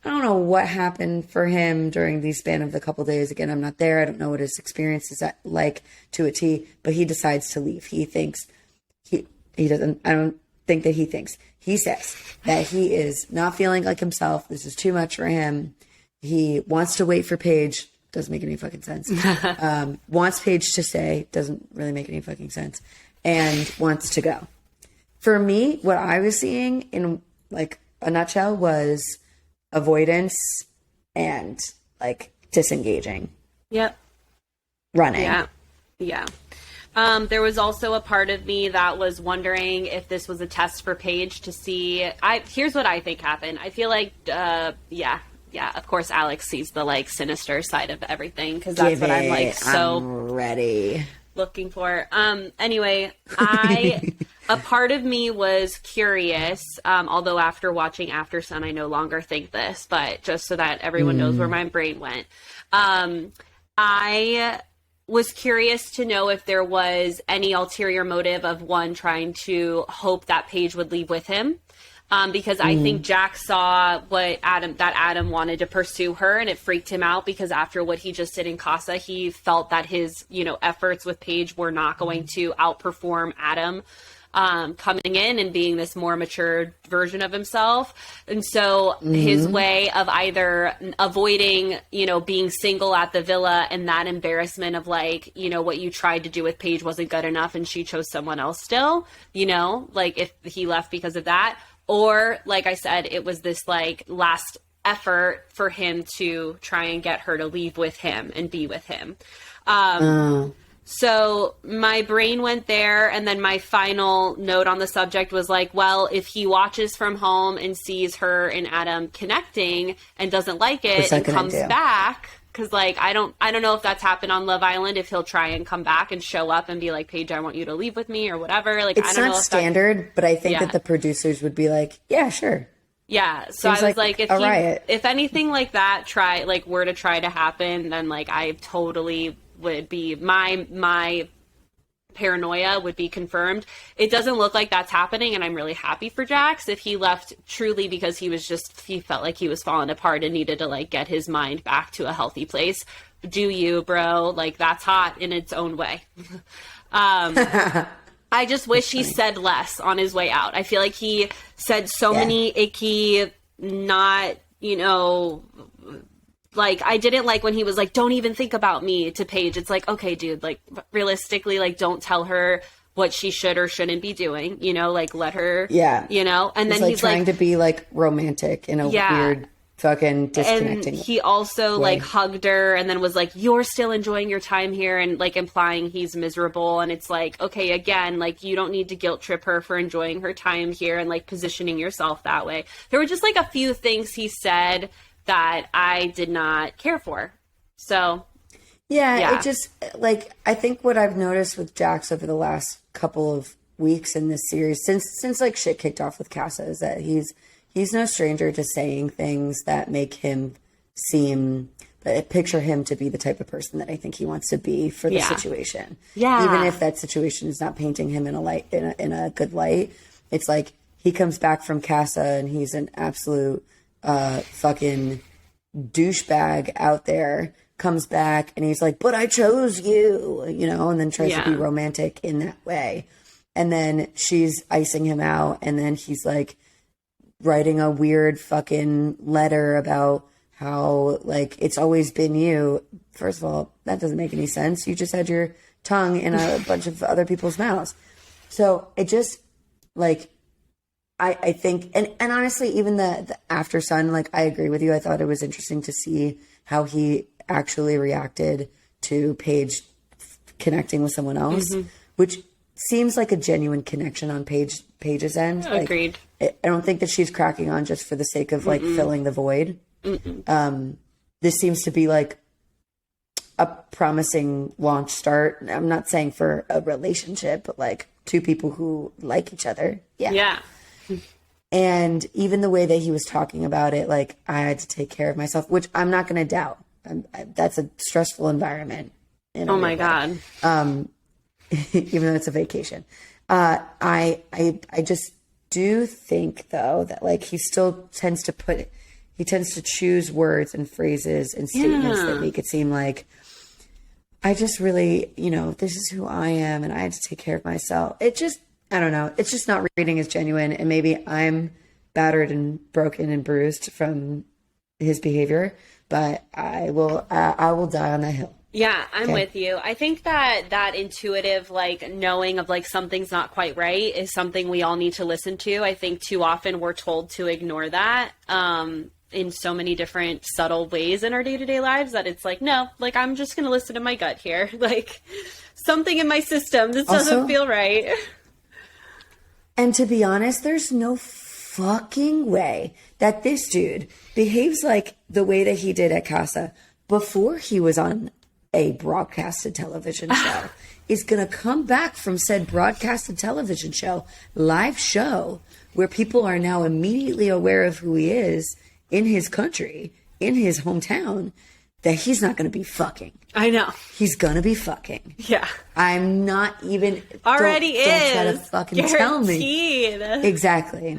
know what happened for him during the span of the couple days. Again, I'm not there. I don't know what his experience is like to a T, but he decides to leave. He thinks he doesn't, I don't think that he thinks. He says that he is not feeling like himself. This is too much for him. He wants to wait for Paige. Doesn't make any fucking sense. Wants Paige to stay. Doesn't really make any fucking sense. And wants to go. For me, what I was seeing in like a nutshell was avoidance and like disengaging. Yep. Running. Yeah. Yeah. There was also a part of me that was wondering if this was a test for Paige to see. Here's what I think happened. I feel like, of course, Alex sees the like sinister side of everything because that's what I'm like I'm ready looking for. Anyway, a part of me was curious, although after watching After Sun, I no longer think this, but just so that everyone knows where my brain went. I was curious to know if there was any ulterior motive of one trying to hope that Paige would leave with him. Because I think Jack saw what Adam wanted to pursue her, and it freaked him out because after what he just did in Casa, he felt that his, efforts with Paige were not going to outperform Adam, coming in and being this more mature version of himself. And so his way of either avoiding, being single at the villa and that embarrassment of like, what you tried to do with Paige wasn't good enough and she chose someone else still, like if he left because of that. Or, like I said, it was this, like, last effort for him to try and get her to leave with him and be with him. So my brain went there, and then my final note on the subject was like, well, if he watches from home and sees her and Adam connecting and doesn't like it and comes back... Because, like, I don't know if that's happened on Love Island, if he'll try and come back and show up and be like, Paige, I want you to leave with me or whatever. Like, it's I don't know if not standard, but I think that the producers would be like, yeah, sure. Yeah. So Seems I was like riot. If anything like that were to try to happen, then, like, I totally would be, my paranoia would be confirmed. It doesn't look like that's happening, and I'm really happy for Jax. If he left truly because he felt like he was falling apart and needed to like get his mind back to a healthy place, do you, bro? Like, that's hot in its own way. I just wish he said less on his way out. I feel like he said so many icky, not, like, I didn't like when he was like, don't even think about me to Paige. It's like, okay, dude, like, realistically, like, don't tell her what she should or shouldn't be doing, like, let her, and then he's trying to be, like, romantic in a weird fucking disconnecting and he also, way. like, hugged her and then was like, you're still enjoying your time here, and, like, implying he's miserable, and it's like, okay, again, like, you don't need to guilt trip her for enjoying her time here and, like, positioning yourself that way. There were just, like, a few things he said that I did not care for. So, it just, like, I think what I've noticed with Jax over the last couple of weeks in this series, since like shit kicked off with Casa, is that he's no stranger to saying things that make him picture him to be the type of person that I think he wants to be for the situation. Yeah. Even if that situation is not painting him in a good light, it's like he comes back from Casa and he's an absolute fucking douchebag out there, comes back and he's like, but I chose you, and then tries to be romantic in that way. And then she's icing him out, and then he's like writing a weird fucking letter about how, like, it's always been you. First of all, that doesn't make any sense. You just had your tongue in a bunch of other people's mouths. So it just, like, I think, and honestly, even the After Sun, like, I agree with you. I thought it was interesting to see how he actually reacted to Paige connecting with someone else, which seems like a genuine connection on Paige's end. Agreed. Like, I don't think that she's cracking on just for the sake of, like, filling the void. This seems to be, like, a promising launch start. I'm not saying for a relationship, but, like, two people who like each other. Yeah. And even the way that he was talking about it, like, I had to take care of myself, which I'm not going to doubt. That's a stressful environment. Oh my God. Even though it's a vacation. I do think though that like he tends to choose words and phrases and statements that make it seem like I just really, this is who I am and I had to take care of myself. I don't know. It's just not reading as genuine, and maybe I'm battered and broken and bruised from his behavior, but I will die on that hill. Yeah, I'm with you. I think that intuitive, like, knowing of, like, something's not quite right is something we all need to listen to. I think too often we're told to ignore that in so many different subtle ways in our day-to-day lives that it's like, no, like, I'm just going to listen to my gut here. Like, something in my system, this doesn't feel right. And to be honest, there's no fucking way that this dude behaves like the way that he did at Casa before he was on a broadcasted television show is going to come back from said broadcasted television show, live show, where people are now immediately aware of who he is in his country, in his hometown, that he's not going to be fucking. I know. He's going to be fucking. Yeah. I'm not even... Already don't try to fucking Guaranteed. tell me. Exactly.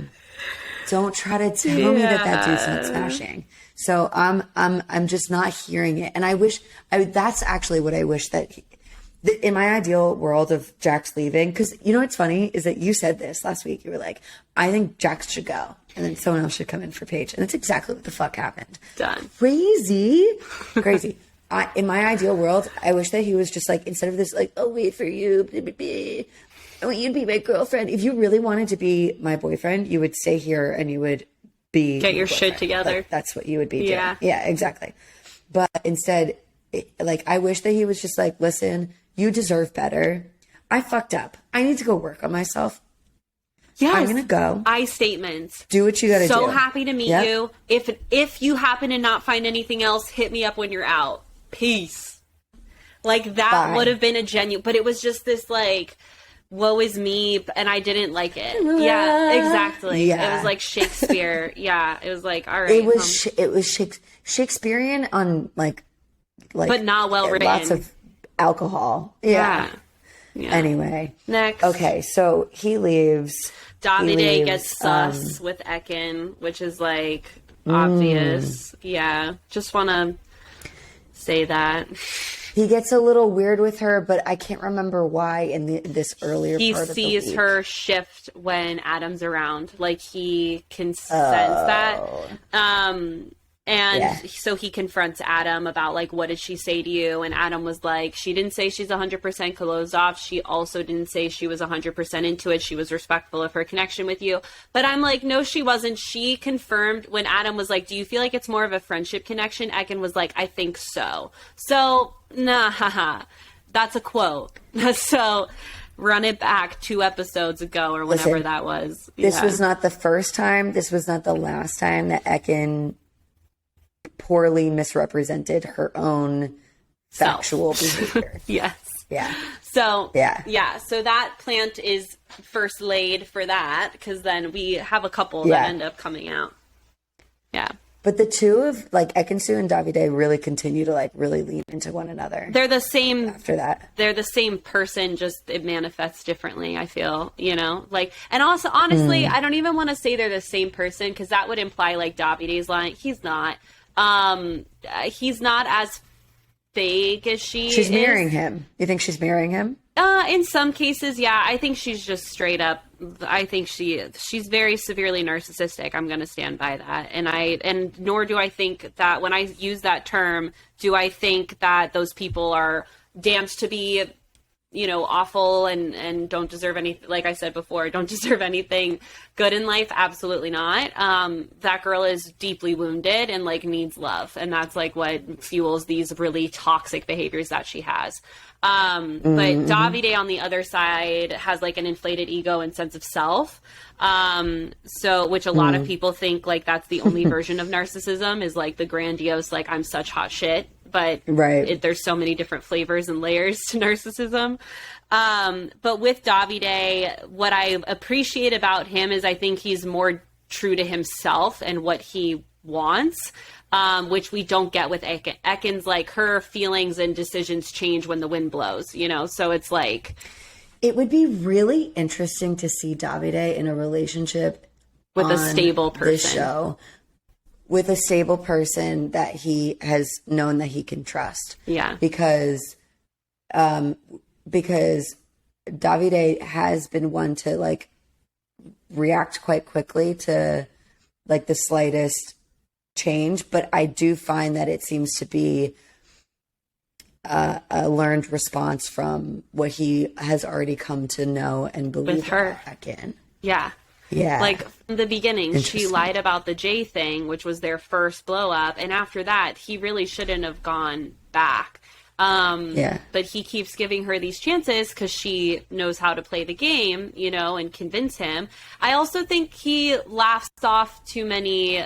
Don't try to tell me that dude's not smashing. So I'm just not hearing it. And that's actually what I wish that in my ideal world of Jax leaving, because you know what's funny is that you said this last week. You were like, I think Jax should go, and then someone else should come in for Paige. And that's exactly what the fuck happened. Done. Crazy. In my ideal world, I wish that he was just like, instead of this, like, I'll wait for you, blah, blah, blah. I want you to be my girlfriend. If you really wanted to be my boyfriend, you would stay here and you would get your shit together. Like, that's what you would be doing. Yeah, exactly. But instead, I wish that he was just like, listen, you deserve better. I fucked up. I need to go work on myself. Yes. I'm gonna go. I statements. Do what you gotta do. So happy to meet you. If you happen to not find anything else, hit me up when you're out. Peace. Like, that would have been a genuine, but it was just this like, woe is me, and I didn't like it. Yeah, exactly. Yeah. It was like Shakespeare. Yeah, it was like, all right. It was Shakespearean on like, but not well written. Lots of alcohol. Yeah. Anyway. Next. Okay, so he leaves. Davide gets sus with Ekin, which is like obvious. Yeah, just want to say that. He gets a little weird with her, but I can't remember why in this earlier part of the week. He sees her shift when Adam's around. Like, he can sense that. So he confronts Adam about, like, what did she say to you? And Adam was like, she didn't say she's 100% closed off. She also didn't say she was 100% into it. She was respectful of her connection with you. But I'm like, no, she wasn't. She confirmed when Adam was like, do you feel like it's more of a friendship connection? Ekin was like, I think so. So, nah, haha. That's a quote. So run it back 2 episodes ago or whenever that was. This was not the first time. This was not the last time that Ekin poorly misrepresented her own factual behavior. Yes. Yeah. So, so that plant is first laid for that, because then we have a couple that end up coming out. Yeah. But the two of, like, Ekin-Su and Davide really continue to, like, really lean into one another. They're the same. After that. They're the same person, just it manifests differently, I feel, Like, and also, honestly, I don't even want to say they're the same person, because that would imply, like, Davide's lying. He's not. He's not as fake as she's mirroring him. You think she's mirroring him? In some cases, yeah. I think she's just straight up. I think she's very severely narcissistic. I'm going to stand by that. And nor do I think that when I use that term, do I think that those people are damned to be, awful and don't deserve anything. Like I said before, don't deserve anything good in life. Absolutely not. That girl is deeply wounded and, like, needs love. And that's, like, what fuels these really toxic behaviors that she has. But Davide on the other side has, like, an inflated ego and sense of self. Which a lot of people think, like, that's the only version of narcissism, is, like, the grandiose, like, I'm such hot shit. But there's so many different flavors and layers to narcissism. But with Davide, what I appreciate about him is I think he's more true to himself and what he wants, which we don't get with Ekin. Ekin's, like, her feelings and decisions change when the wind blows, So it's like... It would be really interesting to see Davide in a relationship with a stable person. This show, with a stable person that he has known that he can trust. Yeah. Because Davide has been one to like react quite quickly to like the slightest change, but I do find that it seems to be a learned response from what he has already come to know and believe with her again. Yeah. Yeah. Like from the beginning, she lied about the Jay thing, which was their first blow up. And after that, he really shouldn't have gone back. But he keeps giving her these chances because she knows how to play the game, you know, and convince him. I also think he laughs off too many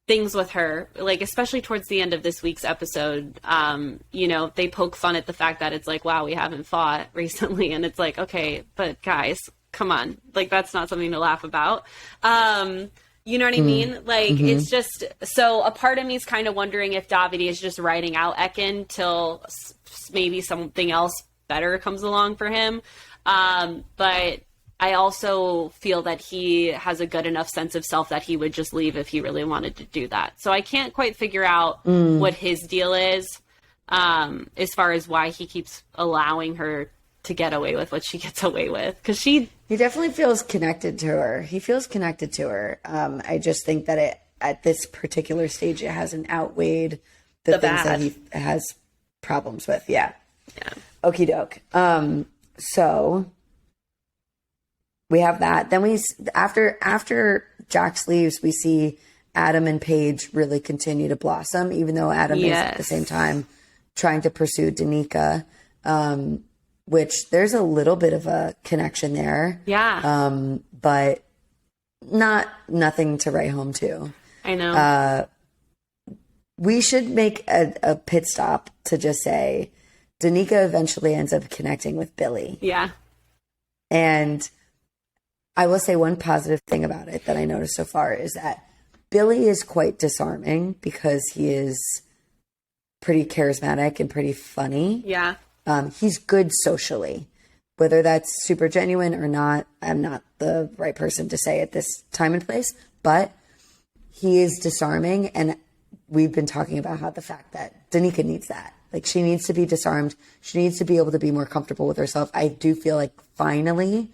things with her, like especially towards the end of this week's episode. You know, they poke fun at the fact that it's like, wow, we haven't fought recently. And it's like, okay, but guys, come on. Like, that's not something to laugh about. You know what I mean? Like, it's just, so a part of me is kind of wondering if Davide is just riding out Ekin till maybe something else better comes along for him. But I also feel that he has a good enough sense of self that he would just leave if he really wanted to do that. So I can't quite figure out what his deal is, as far as why he keeps allowing her to get away with what she gets away with. Because he definitely feels connected to her. He feels connected to her. I just think that at this particular stage, it hasn't outweighed the things bad that he has problems with. Yeah. Okie doke. So we have that. Then after Jax leaves, we see Adam and Paige really continue to blossom, even though Adam is at the same time trying to pursue Danica. Which there's a little bit of a connection there. Yeah. But nothing to write home to. I know. We should make a pit stop to just say Danica eventually ends up connecting with Billy. Yeah. And I will say one positive thing about it that I noticed so far is that Billy is quite disarming because he is pretty charismatic and pretty funny. Yeah. He's good socially, whether that's super genuine or not. I'm not the right person to say at this time and place, but he is disarming. And we've been talking about how the fact that Danica needs that, like she needs to be disarmed. She needs to be able to be more comfortable with herself. I do feel like finally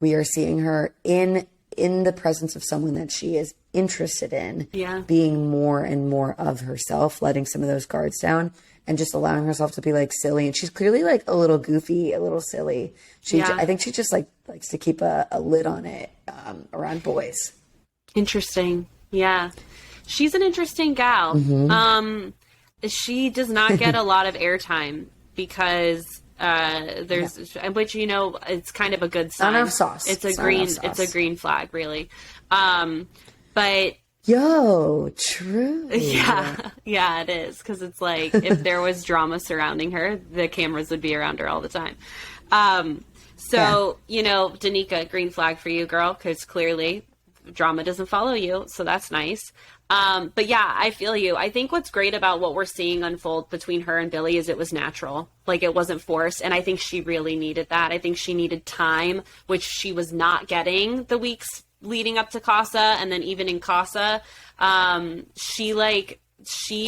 we are seeing her in the presence of someone that she is interested in, being more and more of herself, letting some of those guards down. And just allowing herself to be like silly. And she's clearly like a little goofy, a little silly. I think she just likes to keep a lid on it around boys. Interesting. Yeah. She's an interesting gal. She does not get a lot of airtime because which, you know, it's kind of a good sign. Not enough sauce. It's a green flag, really. But true. Yeah, it is. Because it's like, if there was drama surrounding her, the cameras would be around her all the time. You know, Danica, green flag for you, girl, because clearly drama doesn't follow you. So that's nice. But yeah, I feel you. I think what's great about what we're seeing unfold between her and Billy is it was natural. Like, it wasn't forced. And I think she really needed that. I think she needed time, which she was not getting the weeks leading up to Casa, and then even in Casa, she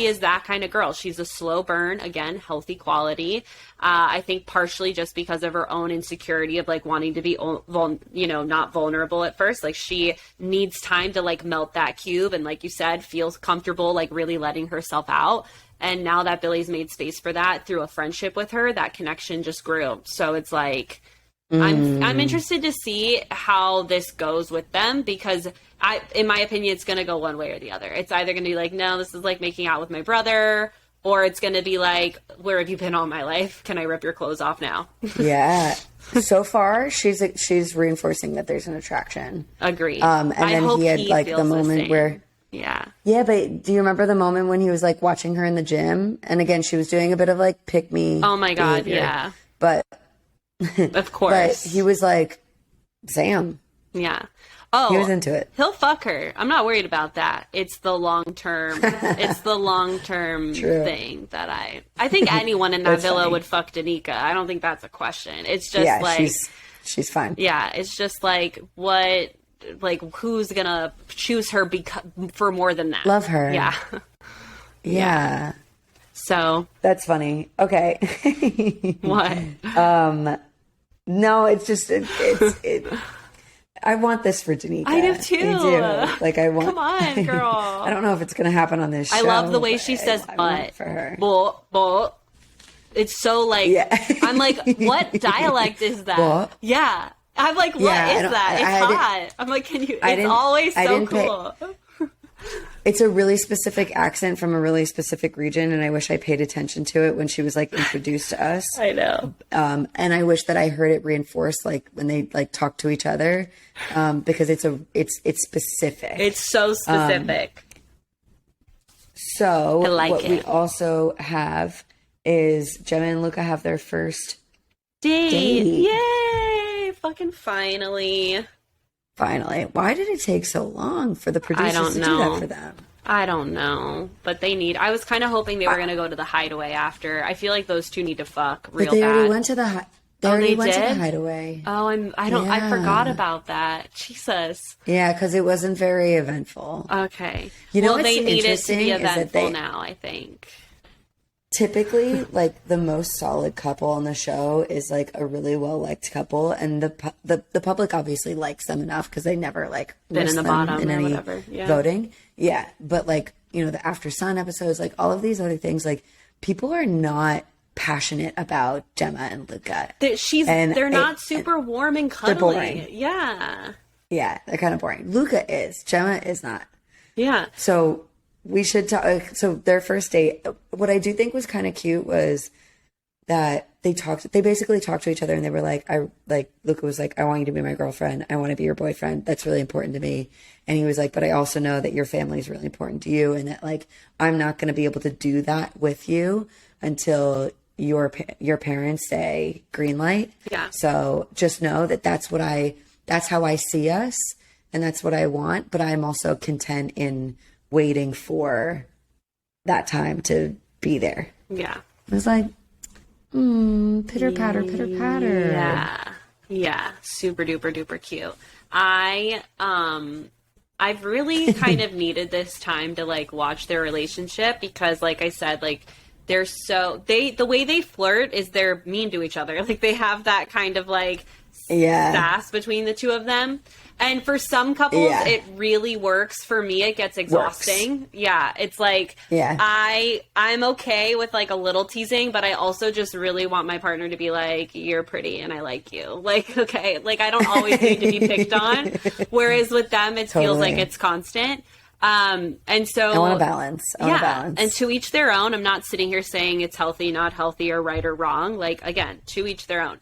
is that kind of girl. She's a slow burn, again, healthy quality. I think partially just because of her own insecurity of like wanting to be, not vulnerable at first. Like, she needs time to like melt that cube, and like you said, feels comfortable like really letting herself out. And now that Billy's made space for that through a friendship with her, that connection just grew. So it's like, I'm interested to see how this goes with them, because in my opinion, it's going to go one way or the other. It's either going to be like, no, this is like making out with my brother, or it's going to be like, where have you been all my life? Can I rip your clothes off now? Yeah. So far, she's reinforcing that there's an attraction. Agreed. And then he had like the moment where. Yeah. Yeah, but do you remember the moment when he was like watching her in the gym? And again, she was doing a bit of like pick me. Oh my God. behavior. Yeah. But. Of course. But he was like, Sam. Yeah. Oh, he was into it. He'll fuck her. I'm not worried about that. It's the long term. It's the long term thing that I think anyone in that villa would fuck Danica. I don't think that's a question. It's just like she's fine. Yeah, it's just like who's gonna choose her for more than that? Love her. Yeah. Yeah. So that's funny. Okay. What? No, it's just I want this for Danica. I do too. I do. Like I want. Come on, girl. I don't know if it's gonna happen on this show. I love the way she says "but" for her. But. It's so like I'm like, what dialect is that? But. Yeah. I'm like, what is that? It's hot. I'm like, can you? It's always so cool. It's a really specific accent from a really specific region, and I wish I paid attention to it when she was like introduced to us. I know. And I wish that I heard it reinforced, like when they like talk to each other, because it's specific. It's so specific. So what we also have is Gemma and Luca have their first date. Yay! Fucking finally. Finally. Why did it take so long for the producers to do that for them? I don't know. But I was kind of hoping they were going to go to the hideaway after. I feel like those two need to fuck real bad. But they already went to the went to the hideaway. Oh, I forgot about that. Jesus. Yeah, because it wasn't very eventful. Okay. You know, they need it to be eventful now, I think. Typically, like the most solid couple on the show is like a really well liked couple, and the public obviously likes them enough because they never like been in the bottom in or any whatever voting. Yeah, but like the After Sun episodes, like all of these other things, like people are not passionate about Gemma and Luca. They're not super warm and cuddly. They're boring. Yeah, they're kind of boring. Luca is. Gemma is not. Yeah. So. We should talk. So their first date, what I do think was kind of cute was that they basically talked to each other and they were like, Luca was like, I want you to be my girlfriend. I want to be your boyfriend. That's really important to me. And he was like, but I also know that your family is really important to you. And that like, I'm not going to be able to do that with you until your parents say green light. Yeah. So just know that that's how I see us. And that's what I want. But I'm also content in waiting for that time to be there. Yeah. It was like, pitter patter, pitter patter. Yeah. Super duper duper cute. I've really kind of needed this time to like watch their relationship because like I said, like the way they flirt is they're mean to each other. Like they have that kind of like sass between the two of them. And for some couples, it really works. For me, it gets exhausting. Yeah, it's like I'm okay with like a little teasing, but I also just really want my partner to be like, "You're pretty and I like you." Like, okay, like I don't always need to be picked on. Whereas with them, it feels like it's constant. And so I want a balance. And to each their own. I'm not sitting here saying it's healthy, not healthy, or right or wrong. Like again, to each their own.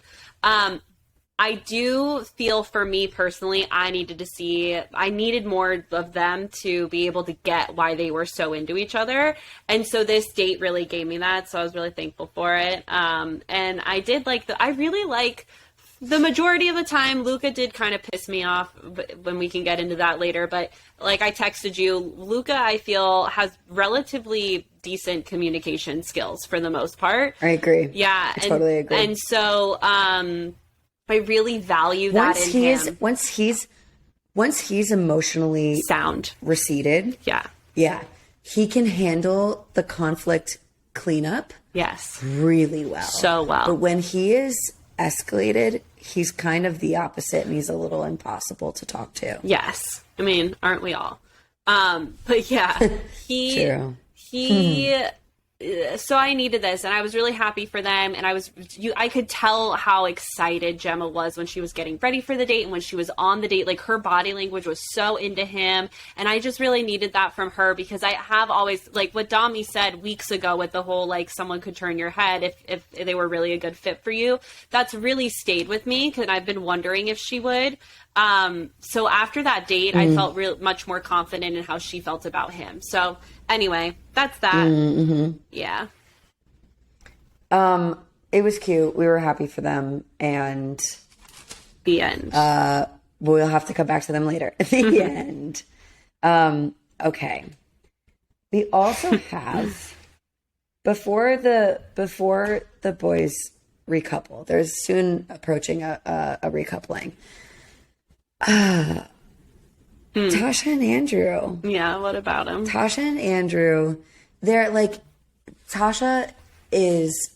I do feel for me personally, I needed more of them to be able to get why they were so into each other. And so this date really gave me that. So I was really thankful for it. And I did I really like the majority of the time. Luca did kind of piss me off when we can get into that later. But like I texted you, Luca, I feel has relatively decent communication skills for the most part. I agree. Yeah. I totally agree. And so, I really value that in him. Once he's emotionally sound, receded. Yeah. He can handle the conflict cleanup. Yes. Really well. So well. But when he is escalated, he's kind of the opposite and he's a little impossible to talk to. Yes. I mean, aren't we all? But yeah, True. So I needed this and I was really happy for them. And I could tell how excited Gemma was when she was getting ready for the date and when she was on the date. Like her body language was so into him. And I just really needed that from her because I have always, like what Dami said weeks ago with the whole, like someone could turn your head if they were really a good fit for you. That's really stayed with me because I've been wondering if she would. So after that date, I felt much more confident in how she felt about him. So anyway, that's that. Mm-hmm. Yeah. It was cute. We were happy for them. And the end. we'll have to come back to them later at the end. Okay. We also have before the boys recouple, there's soon approaching a recoupling. Tasha and Andrew. Yeah, what about him? Tasha and Andrew, they're like, Tasha is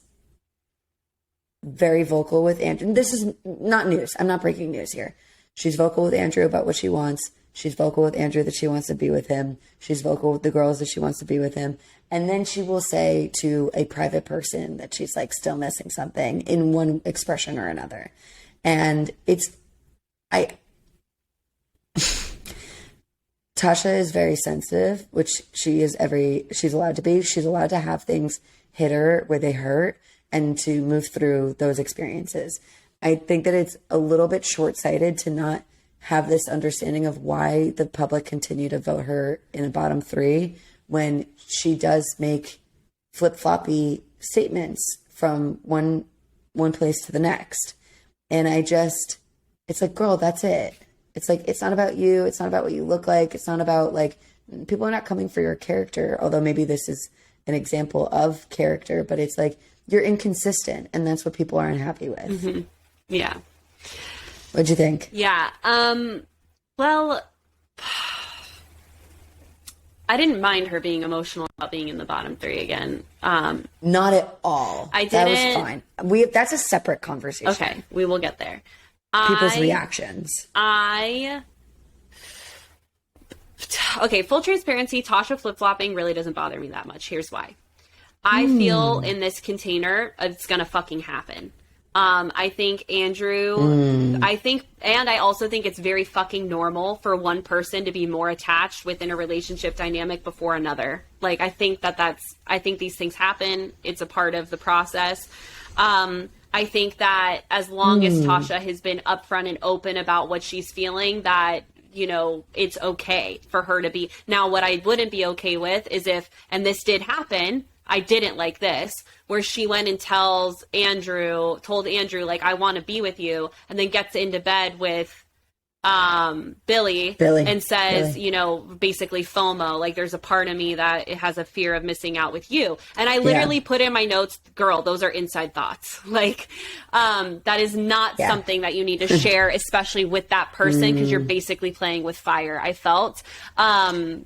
very vocal with Andrew. This is not news. I'm not breaking news here. She's vocal with Andrew about what she wants. She's vocal with Andrew that she wants to be with him. She's vocal with the girls that she wants to be with him. And then she will say to a private person that she's like still missing something in one expression or another. And Tasha is very sensitive, which she's allowed to be. She's allowed to have things hit her where they hurt and to move through those experiences. I think that it's a little bit short-sighted to not have this understanding of why the public continue to vote her in a bottom 3 when she does make flip-floppy statements from one place to the next. And it's like, girl, that's it. It's like, it's not about you. It's not about what you look like. It's not about like, people are not coming for your character, although maybe this is an example of character, but it's like, you're inconsistent, and that's what people are unhappy with. Mm-hmm. Yeah. What'd you think? Yeah. Well, I didn't mind her being emotional about being in the bottom 3 again. Not at all. I didn't. That was fine. That's a separate conversation. Okay, we will get there. People's reactions. Okay, full transparency, Tasha flip-flopping really doesn't bother me that much. Here's why. I feel in this container, it's going to fucking happen. I think Andrew, and I also think it's very fucking normal for one person to be more attached within a relationship dynamic before another. Like, I think I think these things happen. It's a part of the process. I think that as long as Tasha has been upfront and open about what she's feeling, that, you know, it's okay for her to be. Now, what I wouldn't be okay with is if, and this did happen, I didn't like this, where she went and told Andrew, like, I want to be with you, and then gets into bed with Billy and says, you know, basically FOMO, like, there's a part of me that it has a fear of missing out with you. And I literally put in my notes, girl, those are inside thoughts. Like, that is not something that you need to share, especially with that person, because you're basically playing with fire. I felt in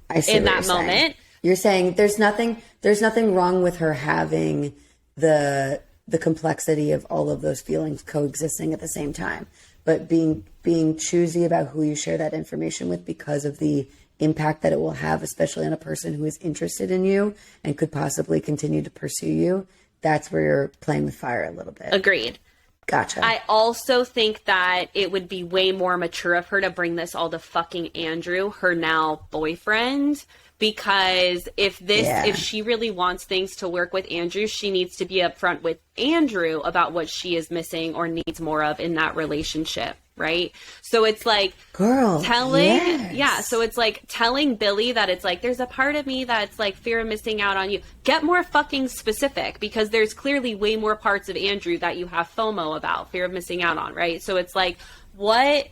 that moment. You're saying there's nothing wrong with her having the complexity of all of those feelings coexisting at the same time, but being choosy about who you share that information with because of the impact that it will have, especially on a person who is interested in you and could possibly continue to pursue you. That's where you're playing with fire a little bit. Agreed. Gotcha. I also think that it would be way more mature of her to bring this all to fucking Andrew, her now boyfriend. Because if she really wants things to work with Andrew, she needs to be upfront with Andrew about what she is missing or needs more of in that relationship, right? So it's like, girl, so it's like telling Billy that it's like, there's a part of me that's like fear of missing out on you. Get more fucking specific, because there's clearly way more parts of Andrew that you have FOMO about, fear of missing out on, right? So it's like, what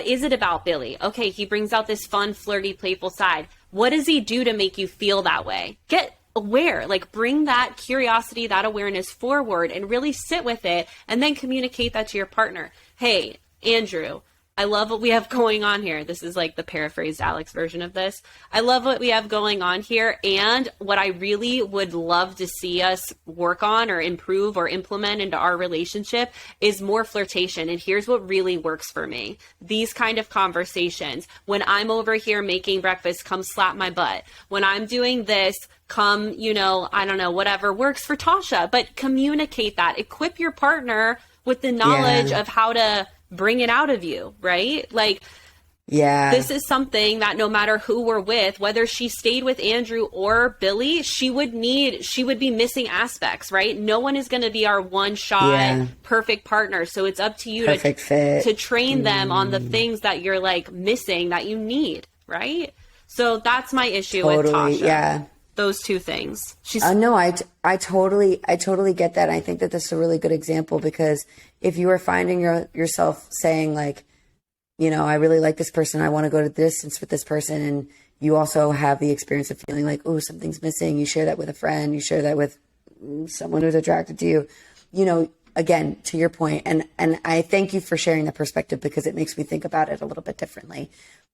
is it about Billy? Okay, he brings out this fun, flirty, playful side. What does he do to make you feel that way? Get aware, like, bring that curiosity, that awareness forward and really sit with it, and then communicate that to your partner. Hey, Andrew, I love what we have going on here. This is like the paraphrased Alex version of this. I love what we have going on here. And what I really would love to see us work on or improve or implement into our relationship is more flirtation. And here's what really works for me. These kind of conversations. When I'm over here making breakfast, come slap my butt. When I'm doing this, come, you know, I don't know, whatever works for Tasha. But communicate that. Equip your partner with the knowledge of how to bring it out of you, right? Like, this is something that no matter who we're with, whether she stayed with Andrew or Billy, she would be missing aspects, right? No one is going to be our one shot perfect partner. So it's up to you to train them on the things that you're like missing that you need, right? So that's my issue with Tasha. Yeah. Those two things. No, I totally get that. I think that this is a really good example, because if you are finding yourself saying like, I really like this person. I want to go to the distance with this person. And you also have the experience of feeling like, oh, something's missing. You share that with a friend. You share that with someone who's attracted to you. Again, to your point, and I thank you for sharing that perspective because it makes me think about it a little bit differently.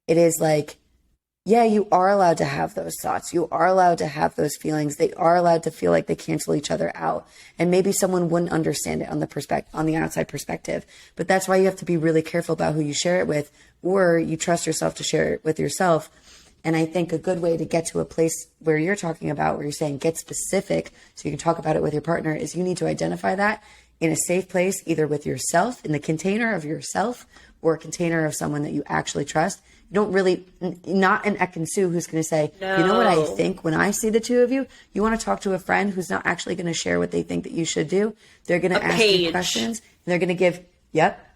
It is like, yeah, you are allowed to have those thoughts. You are allowed to have those feelings. They are allowed to feel like they cancel each other out. And maybe someone wouldn't understand it on the outside perspective. But that's why you have to be really careful about who you share it with, or you trust yourself to share it with yourself. And I think a good way to get to a place where you're talking about, where you're saying get specific so you can talk about it with your partner, is you need to identify that in a safe place, either with yourself, in the container of yourself, or a container of someone that you actually trust. You don't really, not an Ekin-Su who's going to say, no. You know what I think when I see the two of you? You want to talk to a friend who's not actually going to share what they think that you should do. They're going to ask you questions, and they're going to give, yep.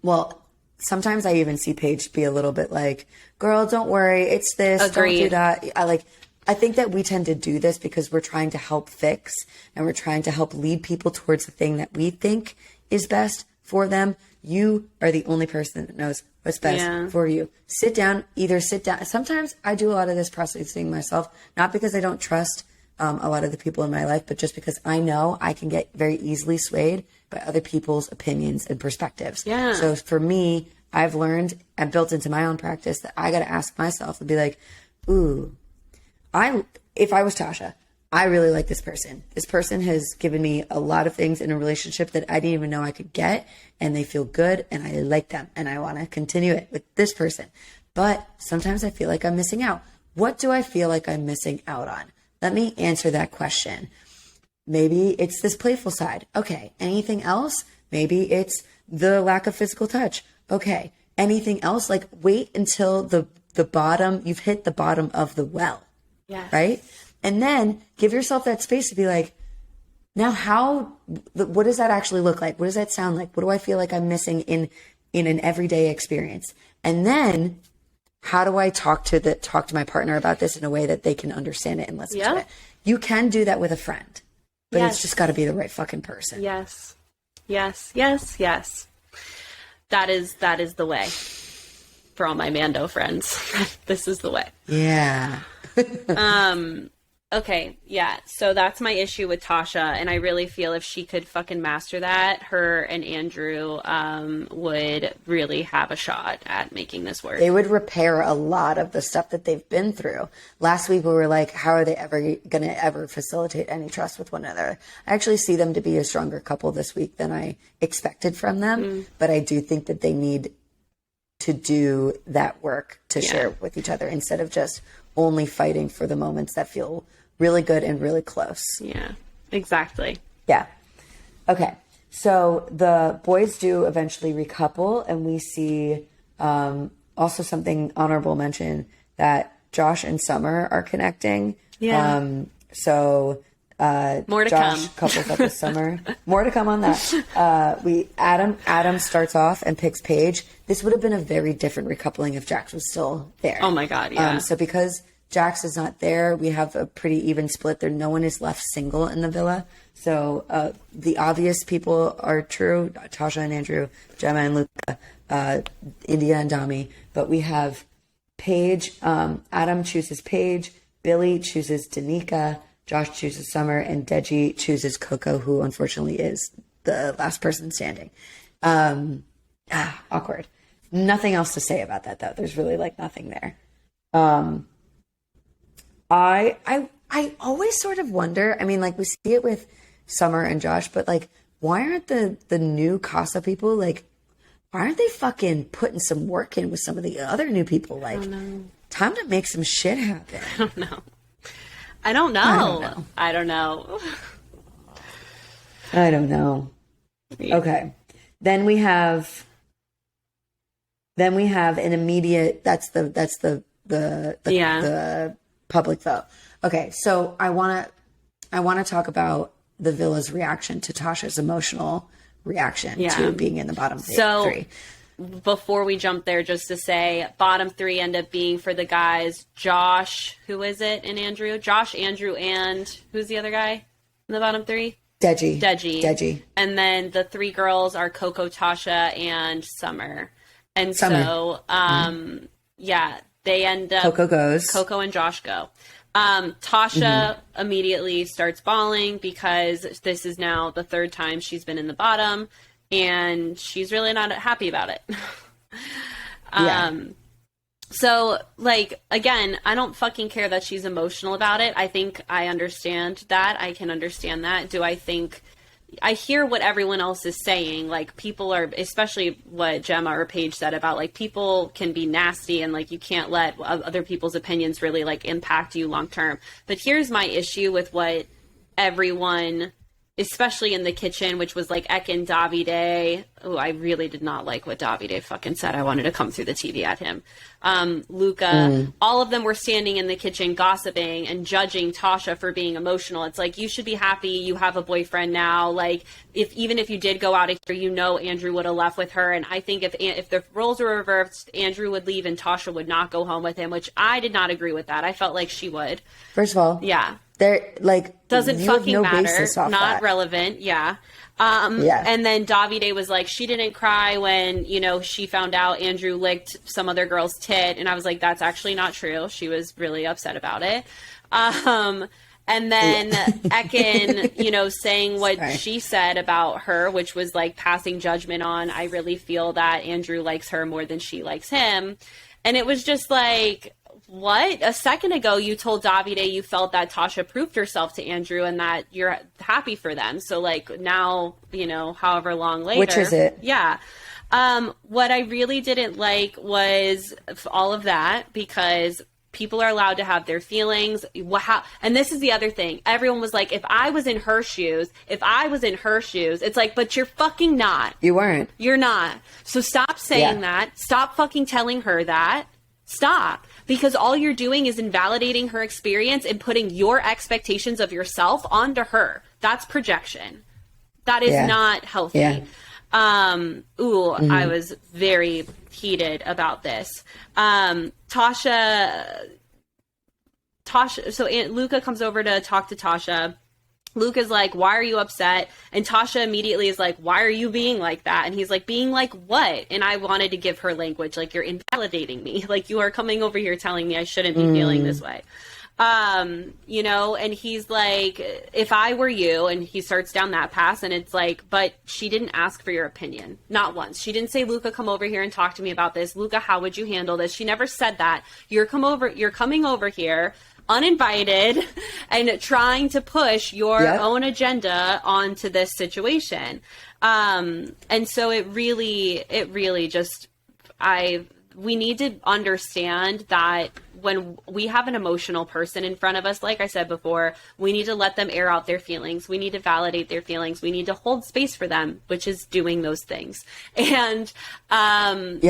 Well, sometimes I even see Paige be a little bit like, girl, don't worry, it's this, Agreed. Don't do that. I think that we tend to do this because we're trying to help fix and we're trying to help lead people towards the thing that we think is best for them. You are the only person that knows what's best for you. Sit down. Sometimes I do a lot of this processing myself, not because I don't trust a lot of the people in my life, but just because I know I can get very easily swayed by other people's opinions and perspectives. Yeah. So for me, I've learned and built into my own practice that I got to ask myself and be like, ooh, if I was Tasha, I really like this person. This person has given me a lot of things in a relationship that I didn't even know I could get, and they feel good, and I like them, and I want to continue it with this person. But sometimes I feel like I'm missing out. What do I feel like I'm missing out on? Let me answer that question. Maybe it's this playful side. Okay. Anything else? Maybe it's the lack of physical touch. Okay. Anything else? Like, wait until the bottom, you've hit the bottom of the well. Yeah. Right? And then give yourself that space to be like, now what does that actually look like? What does that sound like? What do I feel like I'm missing in an everyday experience? And then how do I talk to my partner about this in a way that they can understand it and listen to it? You can do that with a friend, but it's just got to be the right fucking person. Yes. Yes. Yes. Yes. That is the way for all my Mando friends. This is the way. Yeah. Okay, yeah. So that's my issue with Tasha, and I really feel if she could fucking master that, her and Andrew would really have a shot at making this work. They would repair a lot of the stuff that they've been through. Last week we were like, how are they ever going to ever facilitate any trust with one another? I actually see them to be a stronger couple this week than I expected from them, but I do think that they need to do that work to share with each other instead of just only fighting for the moments that feel really good and really close. Yeah, exactly. Yeah. Okay. So the boys do eventually recouple, and we see also something honorable mention that Josh and Summer are connecting. Yeah. More to Josh come. couples up with Summer. More to come on that. Adam starts off and picks Paige. This would have been a very different recoupling if Jax was still there. Oh my God, yeah. So because Jax is not there, we have a pretty even split there. No one is left single in the villa. So the obvious people are true. Tasha and Andrew, Gemma and Luca, India and Dami. But we have Paige. Adam chooses Paige. Billy chooses Danica. Josh chooses Summer. And Deji chooses Coco, who unfortunately is the last person standing. Awkward. Nothing else to say about that, though. There's really nothing there. I always sort of wonder, I mean, we see it with Summer and Josh, but why aren't the new Casa people, why aren't they fucking putting some work in with some of the other new people? I don't know. Time to make some shit happen. I don't know. I don't know. Yeah. Okay. Then we have an immediate, that's the public vote. Okay, so I want to talk about the villa's reaction to Tasha's emotional reaction to being in the bottom three. Before we jump there, just to say, bottom three end up being for the guys, Josh, who is it, and Andrew? Josh, Andrew, and who's the other guy in the bottom three? Deji. And then the three girls are Coco, Tasha, and Summer. And Summer. so, yeah, they end up... Coco goes. Coco and Josh go. Tasha immediately starts bawling because this is now the third time she's been in the bottom, and she's really not happy about it. So, like, again, I don't fucking care that she's emotional about it. I think I understand that. I can understand that. Do I think... I hear what everyone else is saying. Like, people are, especially what Gemma or Paige said about, like, people can be nasty and, like, you can't let other people's opinions really, like, impact you long term. But here's my issue with what everyone, especially in the kitchen, which was, like, Ek and Davide. Oh, I really did not like what Davide fucking said. I wanted to come through the TV at him. Luca, all of them were standing in the kitchen gossiping and judging Tasha for being emotional. It's like, you should be happy you have a boyfriend now. Like, even if you did go out of here, you know Andrew would have left with her. And I think if the roles were reversed, Andrew would leave and Tasha would not go home with him, which I did not agree with that. I felt like she would. First of all, yeah, they're like, doesn't fucking matter. Not that. Relevant. Yeah. And then Davide was like, she didn't cry when, you know, she found out Andrew licked some other girl's tit. And I was like, that's actually not true. She was really upset about it. And then Ekin, you know, saying what she said about her, which was like passing judgment on, I really feel that Andrew likes her more than she likes him. And it was just like, what? A second ago, you told Davide you felt that Tasha proved herself to Andrew and that you're happy for them. So, like, now, you know, however long later. Which is it? Yeah. What I really didn't like was all of that, because people are allowed to have their feelings. And this is the other thing. Everyone was like, if I was in her shoes, it's like, but you're fucking not. You weren't. You're not. So stop saying that. Stop fucking telling her that. Stop. Because all you're doing is invalidating her experience and putting your expectations of yourself onto her. That's projection. That is not healthy. Yeah. I was very heated about this. Tasha, so Luca comes over to talk to Tasha. Luca's like, why are you upset? And Tasha immediately is like, why are you being like that? And he's like, being like what? And I wanted to give her language, like, you're invalidating me. Like, you are coming over here telling me I shouldn't be feeling this way. You know, and he's like, if I were you, and he starts down that path, and it's like, but she didn't ask for your opinion. Not once. She didn't say, Luca, come over here and talk to me about this. Luca, how would you handle this? She never said that. You're coming over here uninvited and trying to push your own agenda onto this situation. And so it really just, we need to understand that when we have an emotional person in front of us, like I said before, we need to let them air out their feelings. We need to validate their feelings. We need to hold space for them, which is doing those things. And, and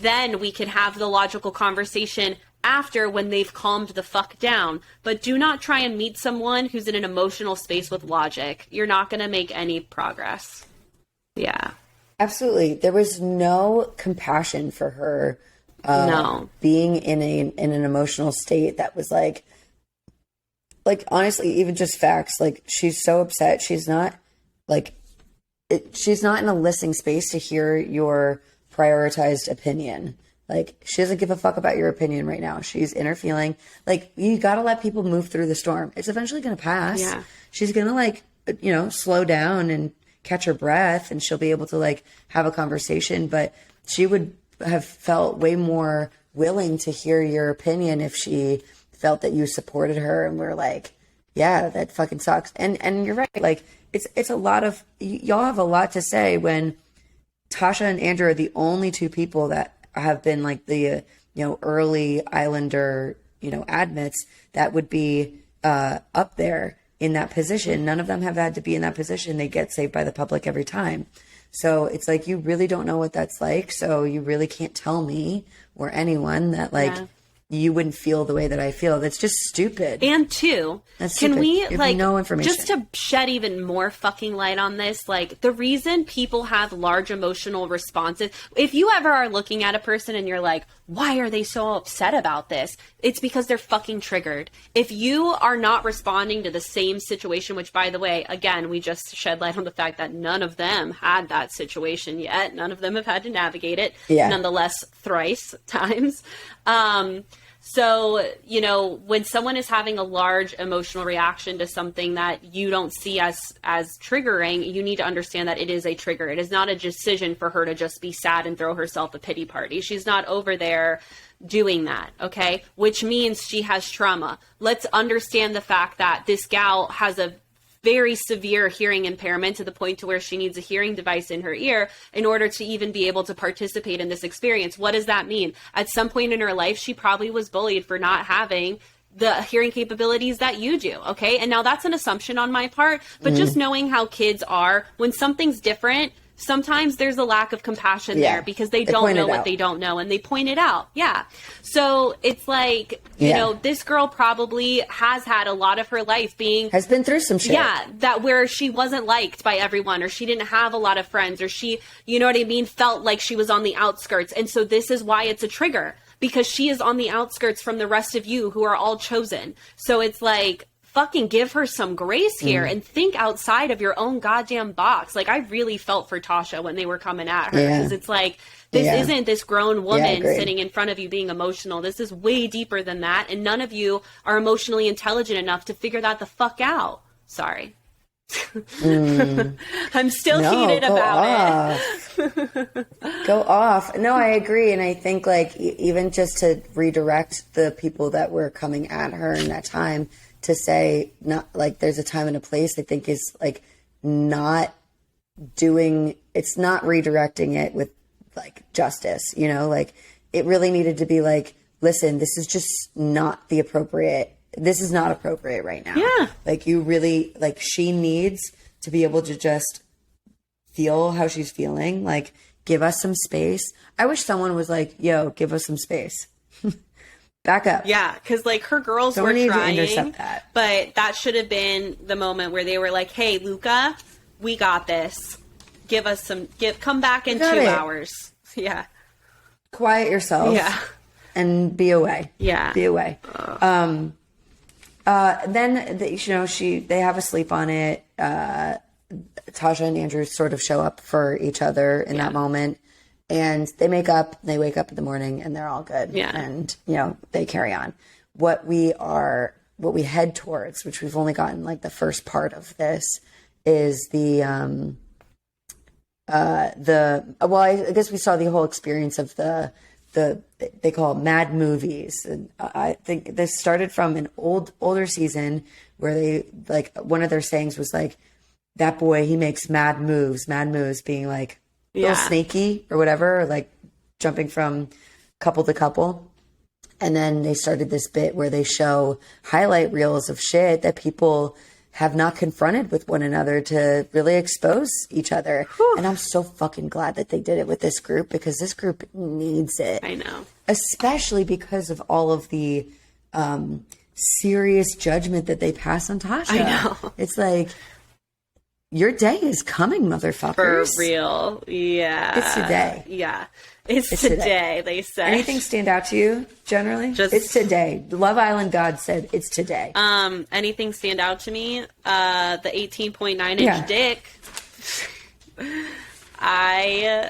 then we can have the logical conversation after, when they've calmed the fuck down. But do not try and meet someone who's in an emotional space with logic. You're not going to make any progress. Yeah. Absolutely. There was no compassion for her being in an emotional state that was like honestly, even just facts. Like, she's so upset. She's not she's not in a listening space to hear your prioritized opinion. Like, she doesn't give a fuck about your opinion right now. She's in her feeling. Like, you got to let people move through the storm. It's eventually going to pass. Yeah. She's going to slow down and catch her breath, and she'll be able to have a conversation. But she would have felt way more willing to hear your opinion if she felt that you supported her and were like, yeah, that fucking sucks. And you're right. Like, it's a lot of, y'all have a lot to say when Tasha and Andrew are the only two people that have been like the, early Islander, admits that would be up there in that position. None of them have had to be in that position. They get saved by the public every time. So it's like, you really don't know what that's like. So you really can't tell me or anyone that you wouldn't feel the way that I feel. That's just stupid. And two, that's can stupid. we no information. Just to shed even more fucking light on this, the reason people have large emotional responses, if you ever are looking at a person and you're like, why are they so upset about this? It's because they're fucking triggered. If you are not responding to the same situation, which, by the way, again, we just shed light on the fact that none of them had that situation yet. None of them have had to navigate it, nonetheless, thrice times. So, you know, when someone is having a large emotional reaction to something that you don't see as triggering, you need to understand that it is a trigger. It is not a decision for her to just be sad and throw herself a pity party. She's not over there doing that, okay? Which means she has trauma. Let's understand the fact that this gal has a very severe hearing impairment to the point to where she needs a hearing device in her ear in order to even be able to participate in this experience. What does that mean? At some point in her life, she probably was bullied for not having the hearing capabilities that you do, okay? And now that's an assumption on my part, but just knowing how kids are, when something's different, sometimes there's a lack of compassion there because they don't know what they don't know, and they point it out. Yeah. So it's like, you know, this girl probably has had a lot of her life has been through some shit. Yeah. That where she wasn't liked by everyone, or she didn't have a lot of friends, or she, you know what I mean, felt like she was on the outskirts. And so this is why it's a trigger, because she is on the outskirts from the rest of you who are all chosen. So it's like, fucking give her some grace here and think outside of your own goddamn box. Like, I really felt for Tasha when they were coming at her, because it's like, this isn't this grown woman sitting in front of you being emotional. This is way deeper than that. And none of you are emotionally intelligent enough to figure that the fuck out. Sorry. I'm still heated about it. Go off. No, I agree. And I think, like, even just to redirect the people that were coming at her in that time, to say, not like, there's a time and a place, I think is like not it's not redirecting it with like justice, you know, like it really needed to be like, listen, this is not appropriate right now. Yeah. Like, you really, like, she needs to be able to just feel how she's feeling. Like, give us some space. I wish someone was like, yo, give us some space. Back up. Yeah, because, like, her girls were trying, but that should have been the moment where they were like, hey, Luca, we got this. Give us come back in 2 hours. Yeah. Quiet yourself. Yeah. And be away. Yeah. Be away. Then, they have a sleep on it. Tasha and Andrew sort of show up for each other in that moment. And they make up, they wake up in the morning, and they're all good. Yeah. And, you know, they carry on. What we head towards, which we've only gotten like the first part of this, is I guess we saw the whole experience of they call it mad movies. And I think this started from an older season where they, like, one of their sayings was like, that boy, he makes mad moves being like, little snaky or whatever, or like jumping from couple to couple. And then they started this bit where they show highlight reels of shit that people have not confronted with one another to really expose each other. Whew. And I'm so fucking glad that they did it with this group, because this group needs it. I know. Especially because of all of the serious judgment that they pass on Tasha. I know. It's like, your day is coming, motherfuckers. For real. Yeah. It's today. Yeah. It's today, they say. Anything stand out to you, generally? It's today. The Love Island God said it's today. Anything stand out to me? The 18.9-inch dick.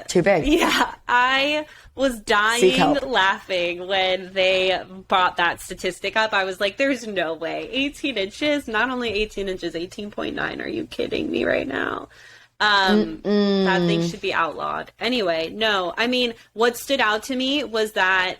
Too big. Yeah. I was dying laughing when they brought that statistic up. I was like, there's no way. 18 inches? Not only 18 inches, 18.9. Are you kidding me right now? That thing should be outlawed. Anyway, no. I mean, what stood out to me was that,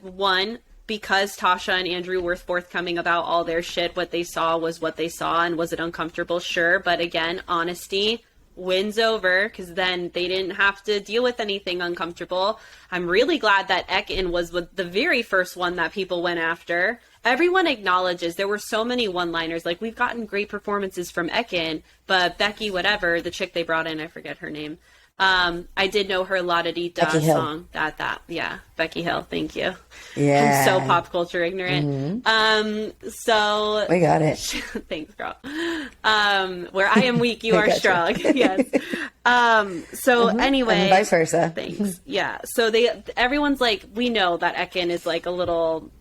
one, because Tasha and Andrew were forthcoming about all their shit, what they saw was what they saw, and was it uncomfortable? Sure. But again, honesty wins over, because then they didn't have to deal with anything uncomfortable. I'm really glad that Ekin was the very first one that people went after. Everyone acknowledges there were so many one-liners. Like, we've gotten great performances from Ekin, but Becky, whatever, the chick they brought in, I forget her name. I did know her La Da Dee Da song. Yeah, Becky Hill. Thank you. Yeah. I'm so pop culture ignorant. So we got it. Thanks, girl. Where I am weak, you are strong. Yes. So anyway, and vice versa. Thanks. Yeah. So everyone's like, we know that Ekin is like a little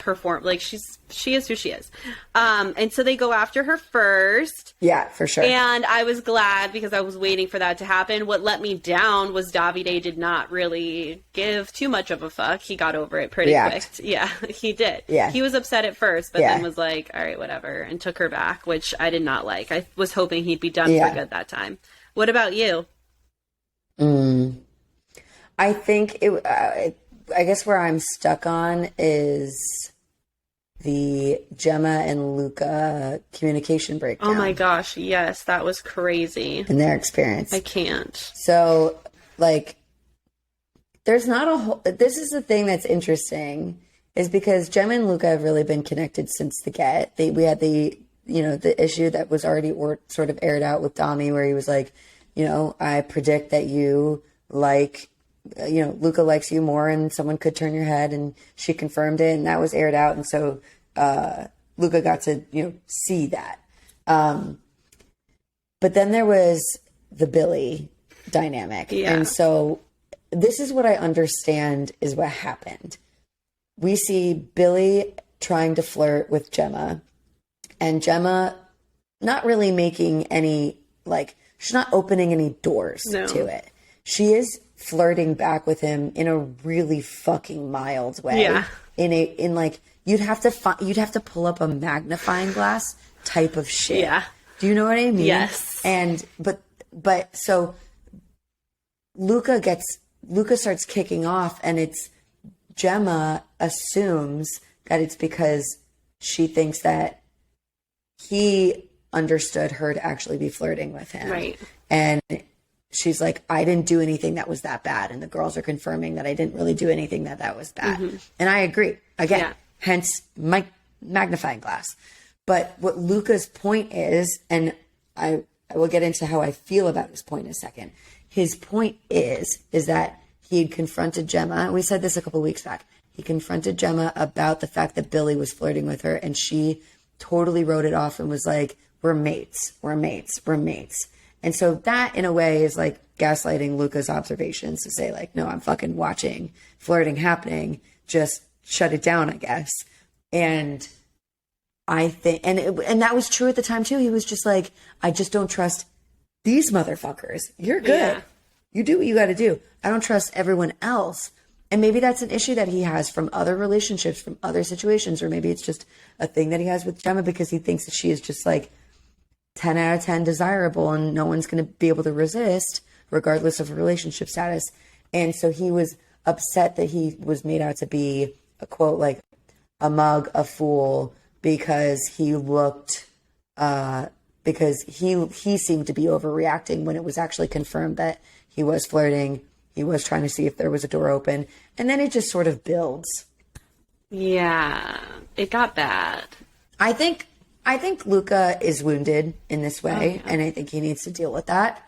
like she is who she is. And so they go after her first. Yeah, for sure. And I was glad because I was waiting for that to happen. What let me down was Davide did not really give too much of a fuck. He got over it pretty quick. Yeah, he did. Yeah. He was upset at first, but then was like, all right, whatever, and took her back, which I did not like. I was hoping he'd be done for good that time. What about you? I think I guess where I'm stuck on is the Gemma and Luca communication breakdown. Oh my gosh, yes, that was crazy. In their experience. I can't. So, like, there's not a whole... This is the thing that's interesting, is because Gemma and Luca have really been connected since the get. We had the issue that was already sort of aired out with Dami, where he was like, I predict that you Luca likes you more and someone could turn your head, and she confirmed it, and that was aired out. And so Luca got to, see that. But then there was the Billy dynamic. Yeah. And so this is what I understand is what happened. We see Billy trying to flirt with Gemma, and Gemma not really making any, she's not opening any doors to it. She is flirting back with him in a really fucking mild way. Yeah. You'd have to pull up a magnifying glass type of shit. Yeah. Do you know what I mean? Yes. And but so Luca starts kicking off, and it's Gemma assumes that it's because she thinks that he understood her to actually be flirting with him. Right. And she's like, I didn't do anything that was that bad. And the girls are confirming that I didn't really do anything that was bad. Mm-hmm. And I agree. Again, hence my magnifying glass. But what Luca's point is, and I will get into how I feel about his point in a second. His point is that he had confronted Gemma, and we said this a couple of weeks back. He confronted Gemma about the fact that Billy was flirting with her, and she totally wrote it off and was like, we're mates. And so that, in a way, is like gaslighting Luca's observations to say, like, no, I'm fucking watching flirting happening. Just shut it down, I guess. And I think, and that was true at the time too. He was just like, I just don't trust these motherfuckers. You're good. Yeah. You do what you got to do. I don't trust everyone else. And maybe that's an issue that he has from other relationships, from other situations, or maybe it's just a thing that he has with Gemma because he thinks that she is just like 10 out of 10 desirable and no one's going to be able to resist regardless of relationship status. And so he was upset that he was made out to be a quote, like a mug, a fool, because he looked, because he seemed to be overreacting when it was actually confirmed that he was flirting. He was trying to see if there was a door open. And then it just sort of builds. Yeah, it got bad. I think Luca is wounded in this way, and I think he needs to deal with that,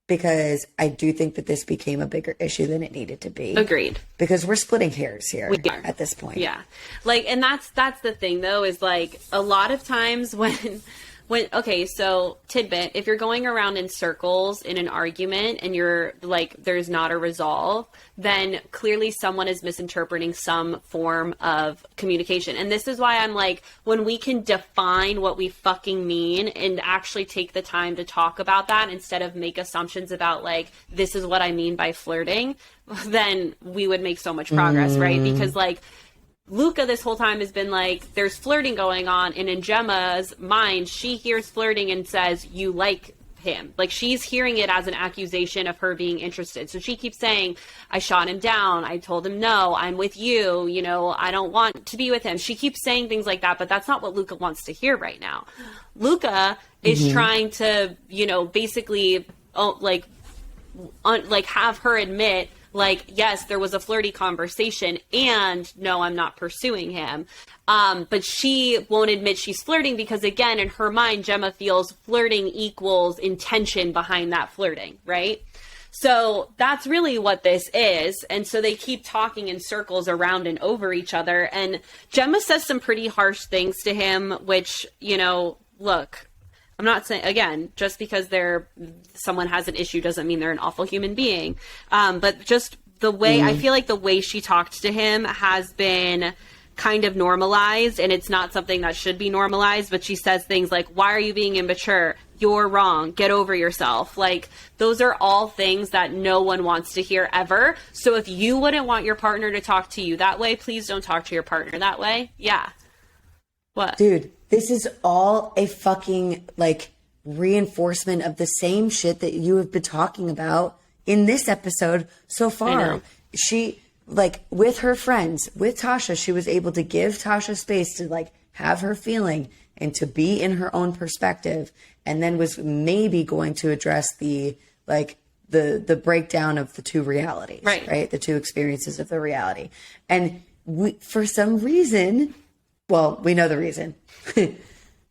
because I do think that this became a bigger issue than it needed to be. Agreed. Because we're splitting hairs here at this point. Yeah. Like, and that's the thing though, is like a lot of times when okay, so tidbit, if you're going around in circles in an argument and you're like, there's not a resolve, then clearly someone is misinterpreting some form of communication. And this is why I'm like, when we can define what we fucking mean and actually take the time to talk about that instead of make assumptions about like, this is what I mean by flirting, then we would make so much progress, right? Because like, Luca this whole time has been like, there's flirting going on, and in Gemma's mind, she hears flirting and says, you like him. Like, she's hearing it as an accusation of her being interested. So she keeps saying, I shot him down, I told him no, I'm with you, I don't want to be with him. She keeps saying things like that, but that's not what Luca wants to hear right now. Luca is trying to, basically, have her admit, like, yes, there was a flirty conversation, and no, I'm not pursuing him. But she won't admit she's flirting because, again, in her mind, Gemma feels flirting equals intention behind that flirting, right? So that's really what this is. And so they keep talking in circles around and over each other. And Gemma says some pretty harsh things to him, which, look, I'm not saying, again, just because someone has an issue doesn't mean they're an awful human being. But just the way, I feel like the way she talked to him has been kind of normalized, and it's not something that should be normalized, but she says things like, why are you being immature? You're wrong. Get over yourself. Like, those are all things that no one wants to hear ever. So if you wouldn't want your partner to talk to you that way, please don't talk to your partner that way. Yeah. What? Dude, this is all a fucking, like, reinforcement of the same shit that you have been talking about in this episode so far. I know. She, like, with her friends, with Tasha, she was able to give Tasha space to, like, have her feeling and to be in her own perspective, and then was maybe going to address the, like, the breakdown of the two realities, right? The two experiences of the reality. And for some reason, well, we know the reason.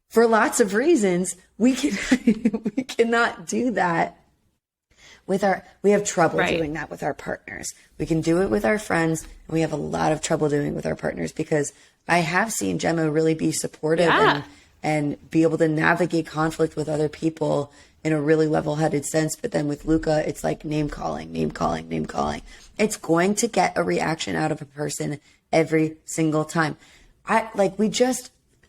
For lots of reasons, we cannot do that we have trouble doing that with our partners. We can do it with our friends, and we have a lot of trouble doing it with our partners, because I have seen Gemma really be supportive and be able to navigate conflict with other people in a really level-headed sense. But then with Luca, it's like name calling. It's going to get a reaction out of a person every single time. I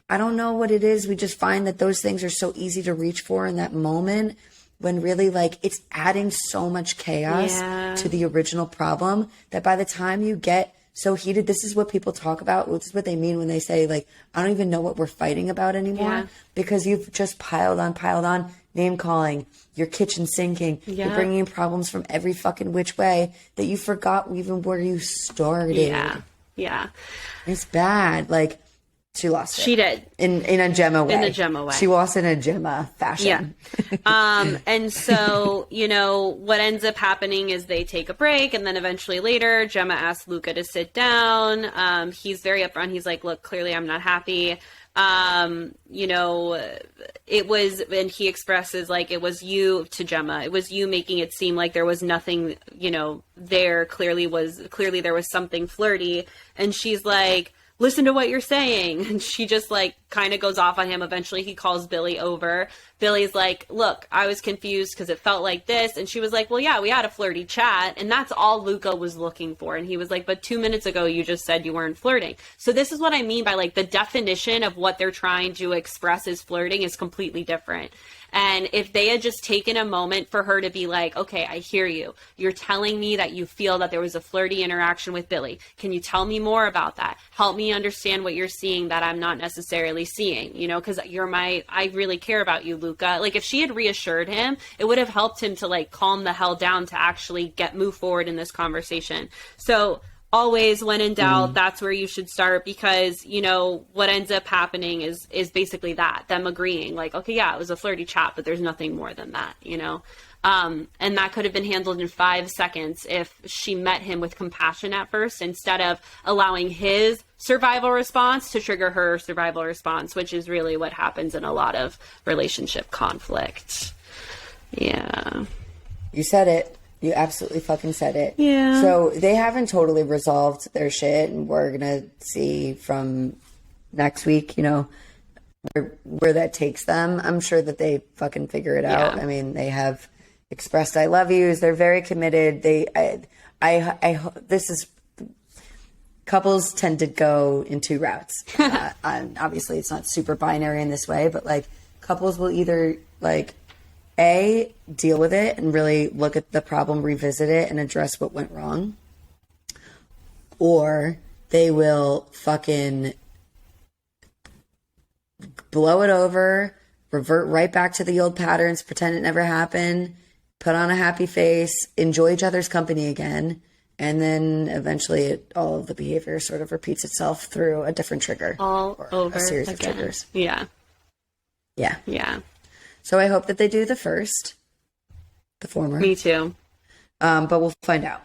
don't know what it is. We just find that those things are so easy to reach for in that moment, when really, like, it's adding so much chaos to the original problem that by the time you get so heated, this is what people talk about. This is what they mean when they say, like, I don't even know what we're fighting about anymore, because you've just piled on, name calling, your kitchen sinking, you're bringing in problems from every fucking which way that you forgot even where you started. Yeah. It's bad. Like, she lost it. She did. In a Gemma way. In a Gemma way. She lost in a Gemma fashion. Yeah. And so, what ends up happening is they take a break, and then eventually later, Gemma asks Luca to sit down. He's very upfront. He's like, look, clearly I'm not happy. It was, and he expresses, like, it was you, to Gemma, it was you making it seem like there was nothing, there clearly there was something flirty. And she's like, listen to what you're saying. And she just, like, kind of goes off on him. Eventually he calls Billy over. Billy's like, look, I was confused because it felt like this. And she was like, well, yeah, we had a flirty chat. And that's all Luca was looking for. And he was like, but 2 minutes ago, you just said you weren't flirting. So this is what I mean by, like, the definition of what they're trying to express as flirting is completely different. And if they had just taken a moment for her to be like, okay, I hear you. You're telling me that you feel that there was a flirty interaction with Billy. Can you tell me more about that? Help me understand what you're seeing that I'm not necessarily seeing, because I really care about you, Luca. Like, if she had reassured him, it would have helped him to, like, calm the hell down to actually move forward in this conversation. So always, when in doubt, that's where you should start, because, what ends up happening is basically them agreeing, like, okay, yeah, it was a flirty chat, but there's nothing more than that, and that could have been handled in 5 seconds if she met him with compassion at first, instead of allowing his survival response to trigger her survival response, which is really what happens in a lot of relationship conflict. Yeah. You said it. You absolutely fucking said it. Yeah. So they haven't totally resolved their shit, and we're going to see from next week, where that takes them. I'm sure that they fucking figure it out. I mean, they have expressed I love yous. They're very committed. Couples tend to go in two routes. And obviously it's not super binary in this way, but, like, couples will either, like, deal with it and really look at the problem, revisit it, and address what went wrong. Or they will fucking blow it over, revert right back to the old patterns, pretend it never happened, put on a happy face, enjoy each other's company again, and then eventually all of the behavior sort of repeats itself through a different trigger. All over a series again. of triggers. Yeah. So I hope that they do the former. Me too. But we'll find out.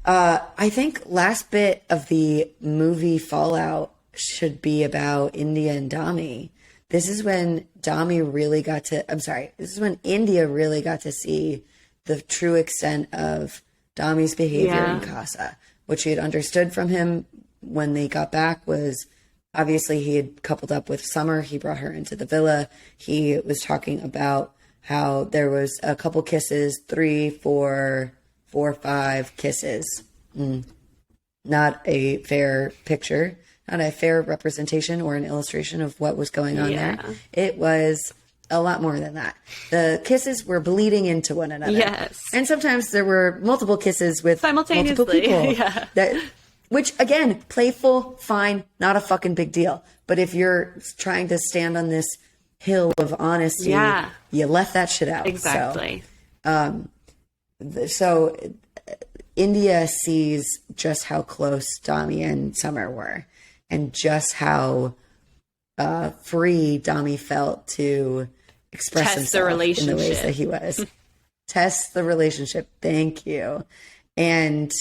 I think last bit of the movie fallout should be about India and Dami. This is when India really got to see the true extent of Dami's behavior in Casa. What she had understood from him when they got back was obviously he had coupled up with Summer. He brought her into the villa. He was talking about how there was a couple kisses, 3, 4, 4, 5 kisses. Not a fair picture, not a fair representation or an illustration of what was going on there. It was a lot more than that. The kisses were bleeding into one another. Yes. And sometimes there were multiple kisses with multiple people. Which, again, playful, fine, not a fucking big deal. But if you're trying to stand on this hill of honesty, you left that shit out. Exactly. So India sees just how close Dami and Summer were, and just how free Dami felt to express himself in the ways that he was. Test the relationship. Thank you. And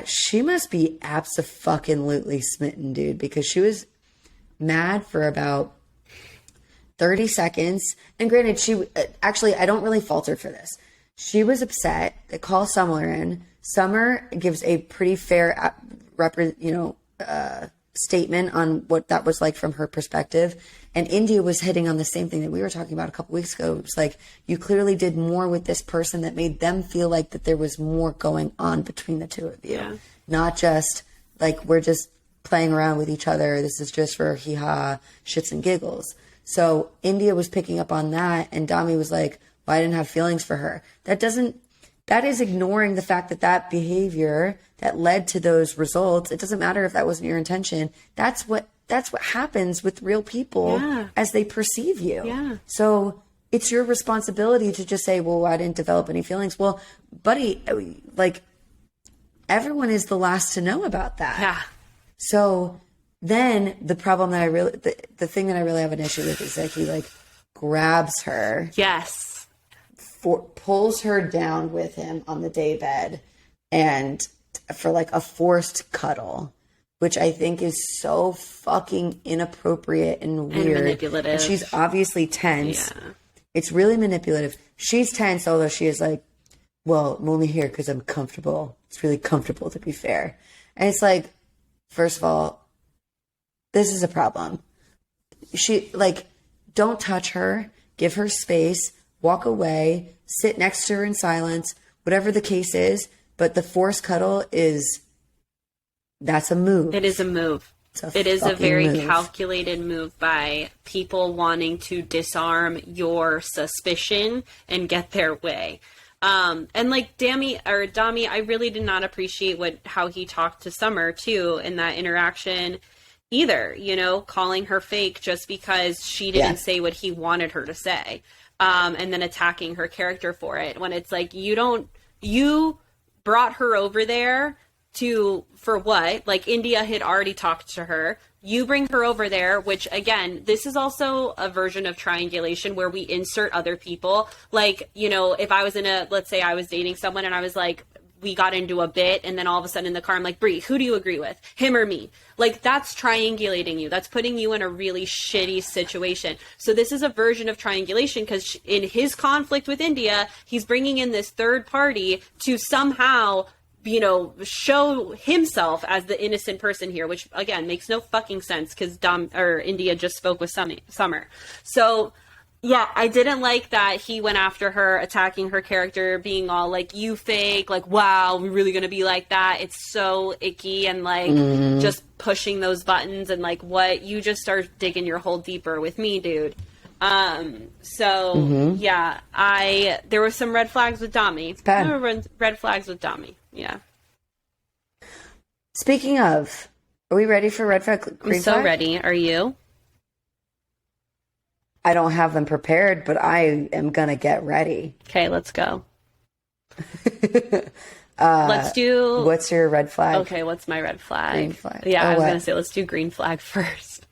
she must be abso-fucking-lutely smitten, dude, because she was mad for about 30 seconds. And granted, she actually, I don't really fault her for this. She was upset. They call Summer in. Summer gives a pretty fair, statement on what that was like from her perspective. And India was hitting on the same thing that we were talking about a couple weeks ago. It was like, you clearly did more with this person that made them feel like that there was more going on between the two of you. Yeah. Not just like, we're just playing around with each other. This is just for hee-haw, shits and giggles. So India was picking up on that. And Dami was like, well, I didn't have feelings for her. That is ignoring the fact that that behavior that led to those results, it doesn't matter if that wasn't your intention. That's what happens with real people as they perceive you. Yeah. So it's your responsibility to just say, well, I didn't develop any feelings. Well, buddy, like, everyone is the last to know about that. Yeah. So then the problem that the thing that I really have an issue with is that he like grabs her. Yes. Pulls her down with him on the daybed and for like a forced cuddle, which I think is so fucking inappropriate and weird. And manipulative. And she's obviously tense. Yeah. It's really manipulative. She's tense, although she is like, well, I'm only here because I'm comfortable. It's really comfortable, to be fair. And it's like, first of all, this is a problem. She, like, don't touch her. Give her space. Walk away, sit next to her in silence, whatever the case is. But the forced cuddle that's a move. It is a move. It is a very calculated move by people wanting to disarm your suspicion and get their way. And like Dami, I really did not appreciate how he talked to Summer too in that interaction either, calling her fake just because she didn't say what he wanted her to say. And then attacking her character for it, when it's like, you brought her over there for what? Like, India had already talked to her. You bring her over there, which again, this is also a version of triangulation where we insert other people. Like, if I was let's say I was dating someone and I was like, we got into a bit, and then all of a sudden in the car, I'm like, Bri, who do you agree with? Him or me? Like, that's triangulating you. That's putting you in a really shitty situation. So this is a version of triangulation because in his conflict with India, he's bringing in this third party to somehow, show himself as the innocent person here, which again makes no fucking sense because India just spoke with Summer. So yeah, I didn't like that he went after her, attacking her character, being all like, you fake, like, wow, we're really going to be like that. It's so icky and like just pushing those buttons and like, what, you just start digging your hole deeper with me, dude. Yeah, there were some red flags with Dami. There were red flags with Dami. Yeah. Speaking of, are we ready for red flag, green flag? I'm so ready. Are you? I don't have them prepared, but I am going to get ready. Okay, let's go. Let's do... What's your red flag? Okay, what's my red flag? Green flag. Yeah, I was going to say, let's do green flag first.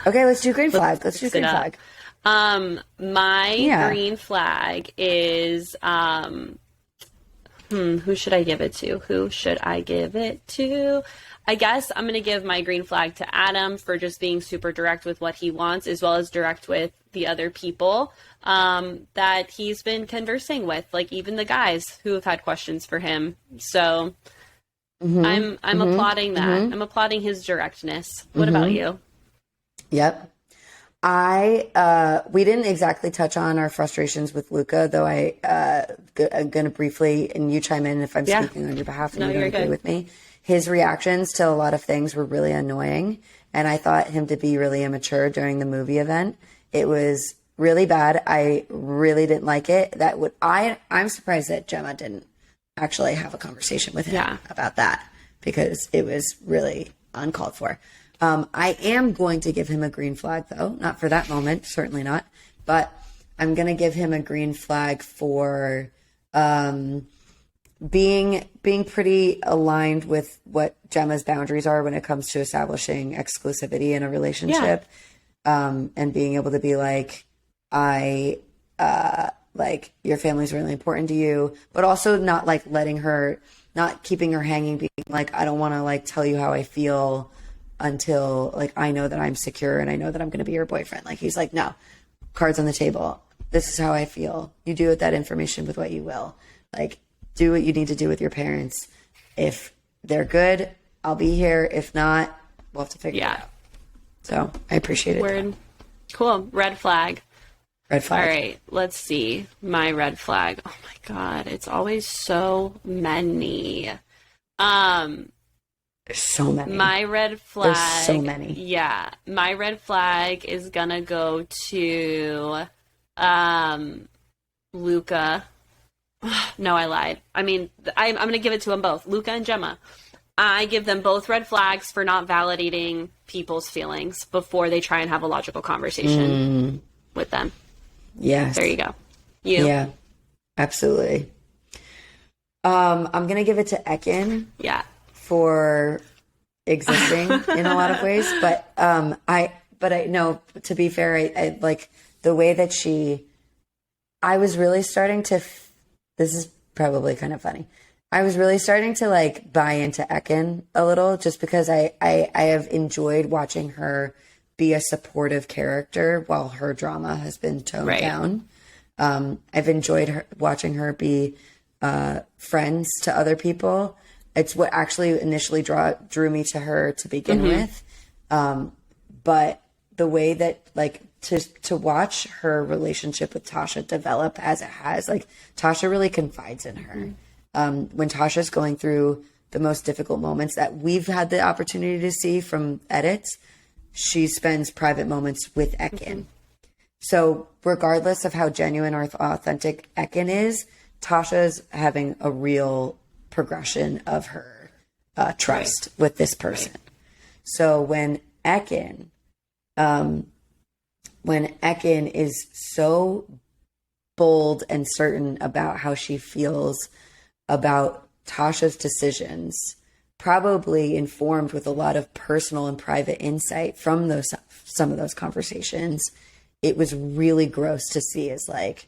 Okay, let's do green flag. Let's do green flag. My green flag is... who should I give it to? I guess I'm going to give my green flag to Adam for just being super direct with what he wants, as well as direct with the other people that he's been conversing with, like even the guys who have had questions for him. So I'm applauding that. I'm applauding his directness. What about you? Yep. We didn't exactly touch on our frustrations with Luca, though I'm going to briefly, and you chime in if I'm speaking on your behalf and you don't agree with me. His reactions to a lot of things were really annoying, and I thought him to be really immature during the movie event. It was really bad. I really didn't like it. I'm surprised that Gemma didn't actually have a conversation with him about that, because it was really uncalled for. I am going to give him a green flag, though, not for that moment, certainly not, but I'm going to give him a green flag for being pretty aligned with what Gemma's boundaries are when it comes to establishing exclusivity in a relationship, and being able to be like, your family's really important to you, but also not like not keeping her hanging, being like, I don't want to like tell you how I feel until like I know that I'm secure and I know that I'm going to be your boyfriend. Like, he's like, no, cards on the table. This is how I feel. You do with that information with what you will. Like, do what you need to do with your parents. If they're good, I'll be here. If not, we'll have to figure it out. So I appreciate it. Word. Cool. Red flag. Red flag. All right. Let's see. My red flag. Oh my God. It's always so many. There's so many. My red flag. There's so many. Yeah. My red flag is gonna go to Luca. No, I lied. I mean, I'm gonna give it to them both, Luca and Gemma. I give them both red flags for not validating people's feelings before they try and have a logical conversation with them. Yes. There you go. You. Yeah, absolutely. I'm gonna give it to Ekin. Yeah. For existing in a lot of ways, but I know, to be fair, I like the way that I was really starting to. This is probably kind of funny. I was really starting to like buy into Ekin a little, just because I have enjoyed watching her be a supportive character while her drama has been toned down. I've enjoyed watching her be friends to other people. It's what actually initially drew me to her to begin with. But the way that like to watch her relationship with Tasha develop as it has, like Tasha really confides in her. When Tasha's going through the most difficult moments that we've had the opportunity to see from edits, she spends private moments with Ekin. So regardless of how genuine or authentic Ekin is, Tasha's having a real progression of her trust with this person. So when Ekin is so bold and certain about how she feels about Tasha's decisions, probably informed with a lot of personal and private insight from some of those conversations, it was really gross to see as like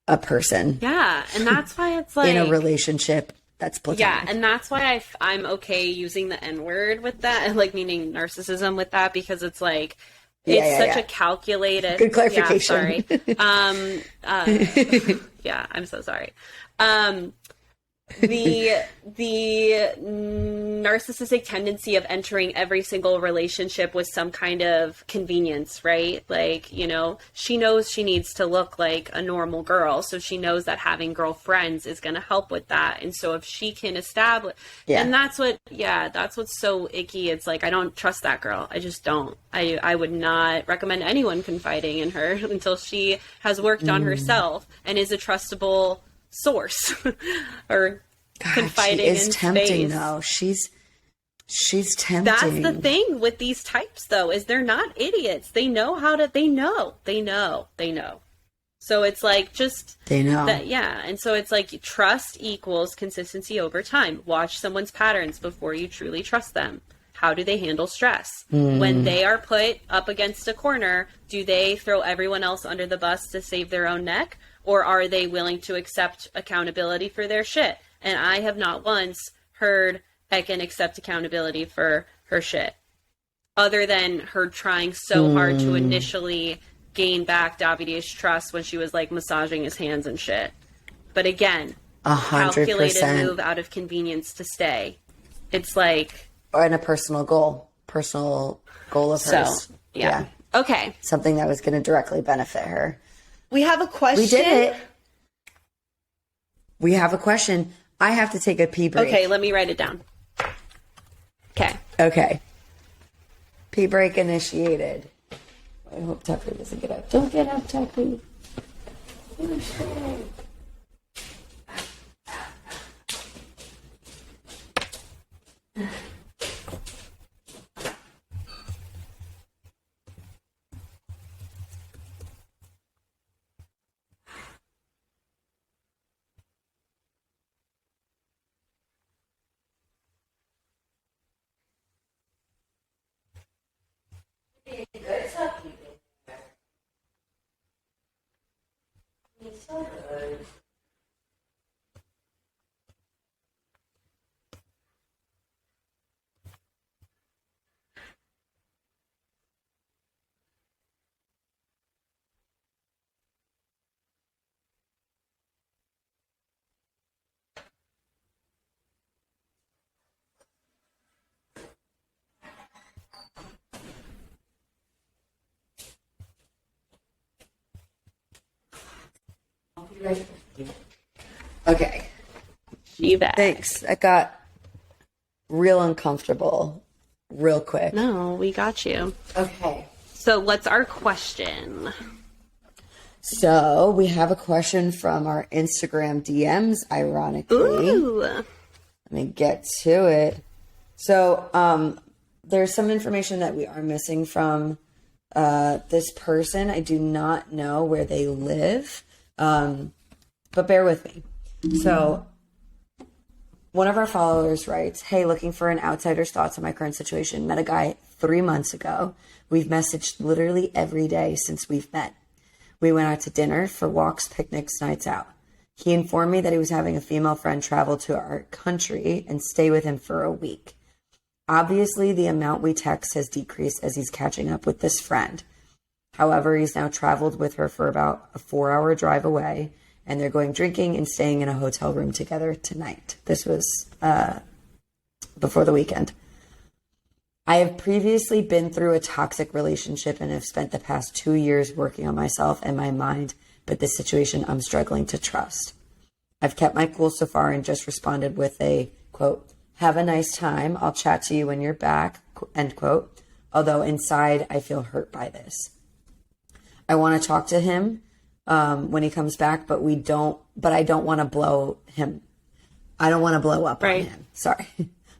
a person. Yeah, and that's why it's like in a relationship that's platonic. Yeah, and that's why I'm okay using the N-word with that, like meaning narcissism with that, because it's like it's such a calculated. Good clarification. Yeah, sorry. Yeah, I'm so sorry. The narcissistic tendency of entering every single relationship with some kind of convenience, right? Like, you know, she knows she needs to look like a normal girl, so she knows that having girlfriends is going to help with that. And so if she can establish, and that's what's so icky. It's like, I don't trust that girl. I just don't. I would not recommend anyone confiding in her until she has worked on herself and is a trustable source or confiding she is in tempting space. Though she's tempting. That's the thing with these types, though, is they're not idiots. They know how to. They know. So it's like they know. And so it's like trust equals consistency over time. Watch someone's patterns before you truly trust them. How do they handle stress? When they are put up against a corner, do they throw everyone else under the bus to save their own neck? Or are they willing to accept accountability for their shit? And I have not once heard Ekin accept accountability for her shit, other than her trying so hard to initially gain back Davide's trust when she was like massaging his hands and shit. But again, calculated 100%. move out of convenience to stay. It's like, And a personal goal of hers. yeah. Okay. Something that was going to directly benefit her. We have a question. We did it. We have a question. I have to take a pee break. Okay, let me write it down. Okay. Okay. Pee break initiated. I hope Tucker doesn't get up. Don't get up, Tucker. Oh, shit. Okay. She back. Thanks. I got real uncomfortable real quick. No, we got you. Okay. So what's our question? So we have a question from our Instagram DMs, ironically. Ooh. Let me get to it. So there's some information that we are missing from this person. I do not know where they live, but bear with me. So one of our followers writes, "Hey, looking for an outsider's thoughts on my current situation. Met a guy 3 months ago. We've messaged literally every day since we've met. We went out to dinner, for walks, picnics, nights out. He informed me that he was having a female friend travel to our country and stay with him for a week. Obviously, the amount we text has decreased as he's catching up with this friend. However, he's now traveled with her for about a 4-hour drive away, and they're going drinking and staying in a hotel room together tonight." This was before the weekend. "I have previously been through a toxic relationship and have spent the past 2 years working on myself and my mind, but this situation I'm struggling to trust. I've kept my cool so far and just responded with a, quote, 'Have a nice time. I'll chat to you when you're back,' end quote. Although inside I feel hurt by this. I want to talk to him when he comes back, but I don't want to blow him. I don't want to blow up on him. Sorry.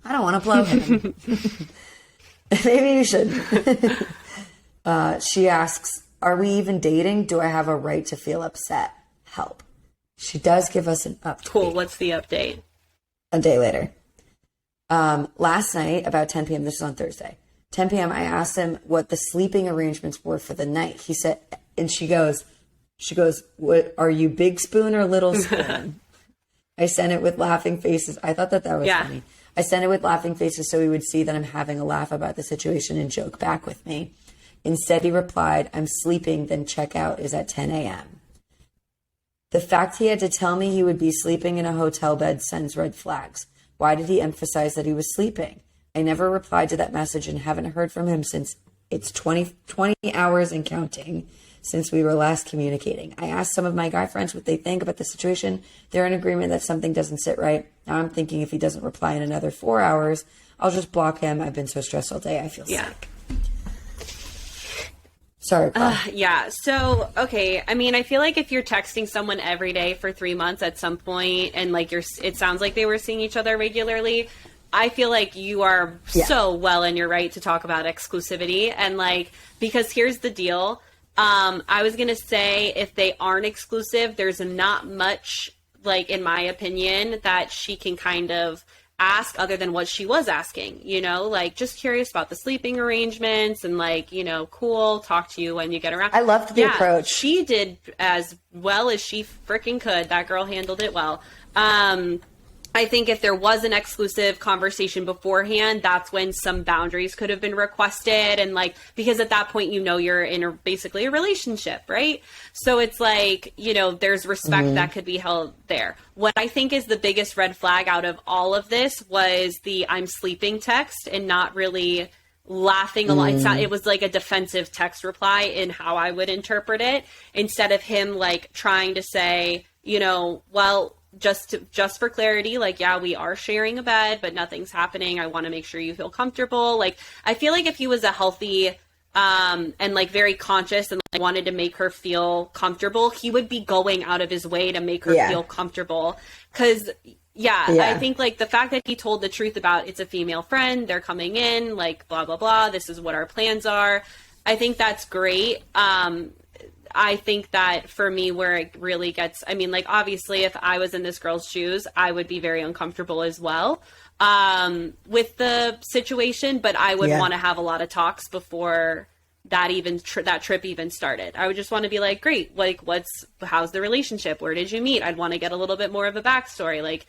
I don't want to blow him." Maybe you should. She asks, "Are we even dating? Do I have a right to feel upset? Help." She does give us an update. Cool. What's the update? A day later. Last night, about 10 p.m., this is on Thursday, 10 p.m., I asked him what the sleeping arrangements were for the night. He said, and she goes, "What are you, big spoon or little spoon?" I sent it with laughing faces. I thought that was funny. I sent it with laughing faces so he would see that I'm having a laugh about the situation and joke back with me. Instead, he replied, "I'm sleeping, then checkout is at 10 a.m. The fact he had to tell me he would be sleeping in a hotel bed sends red flags. Why did he emphasize that he was sleeping? I never replied to that message and haven't heard from him since it's 20 hours and counting since we were last communicating. I asked some of my guy friends what they think about the situation. They're in agreement that something doesn't sit right. Now I'm thinking if he doesn't reply in another 4 hours, I'll just block him. I've been so stressed all day. I feel sick." Sorry. Yeah. So, okay. I mean, I feel like if you're texting someone every day for 3 months at some point and like it sounds like they were seeing each other regularly, I feel like you are so well in your right to talk about exclusivity. And like, because here's the deal. I was going to say if they aren't exclusive, there's not much, like, in my opinion, that she can kind of ask other than what she was asking, you know, like just curious about the sleeping arrangements and like, you know, cool, talk to you when you get around. I loved the approach. She did as well as she freaking could. That girl handled it well. I think if there was an exclusive conversation beforehand, that's when some boundaries could have been requested. And like, because at that point, you know, you're in basically a relationship, right? So it's like, you know, there's respect that could be held there. What I think is the biggest red flag out of all of this was the I'm sleeping text and not really laughing a lot. It was like a defensive text reply in how I would interpret it, instead of him like trying to say, you know, well, just for clarity, like, yeah, we are sharing a bed, but nothing's happening. I want to make sure you feel comfortable. Like, I feel like if he was a healthy, and like very conscious and like wanted to make her feel comfortable, he would be going out of his way to make her feel comfortable. 'Cause I think like the fact that he told the truth about it's a female friend, they're coming in, like blah, blah, blah. This is what our plans are. I think that's great. I think that for me, where it really gets, I mean, like, obviously, if I was in this girl's shoes, I would be very uncomfortable as well with the situation, but I would want to have a lot of talks before that even that trip even started. I would just want to be like, great, like, how's the relationship? Where did you meet? I'd want to get a little bit more of a backstory. Like,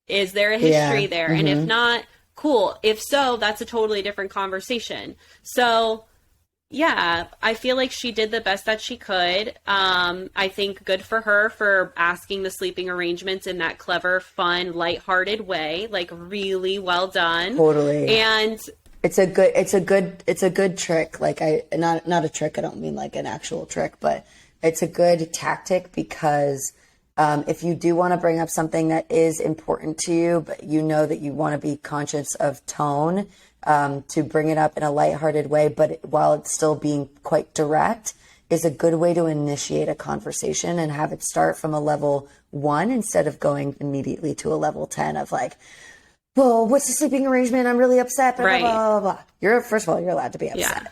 is there a history there? And if not, cool. If so, that's a totally different conversation. So yeah, I feel like she did the best that she could. I think good for her for asking the sleeping arrangements in that clever, fun, lighthearted way. Like, really well done. Totally. And it's a good trick. Like, not a trick. I don't mean like an actual trick, but it's a good tactic because if you do want to bring up something that is important to you, but you know that you want to be conscious of tone, to bring it up in a lighthearted way, but while it's still being quite direct, is a good way to initiate a conversation and have it start from a level 1 instead of going immediately to a level 10 of like, well, what's the sleeping arrangement? I'm really upset. Blah, right. blah, blah, blah. First of all, you're allowed to be upset,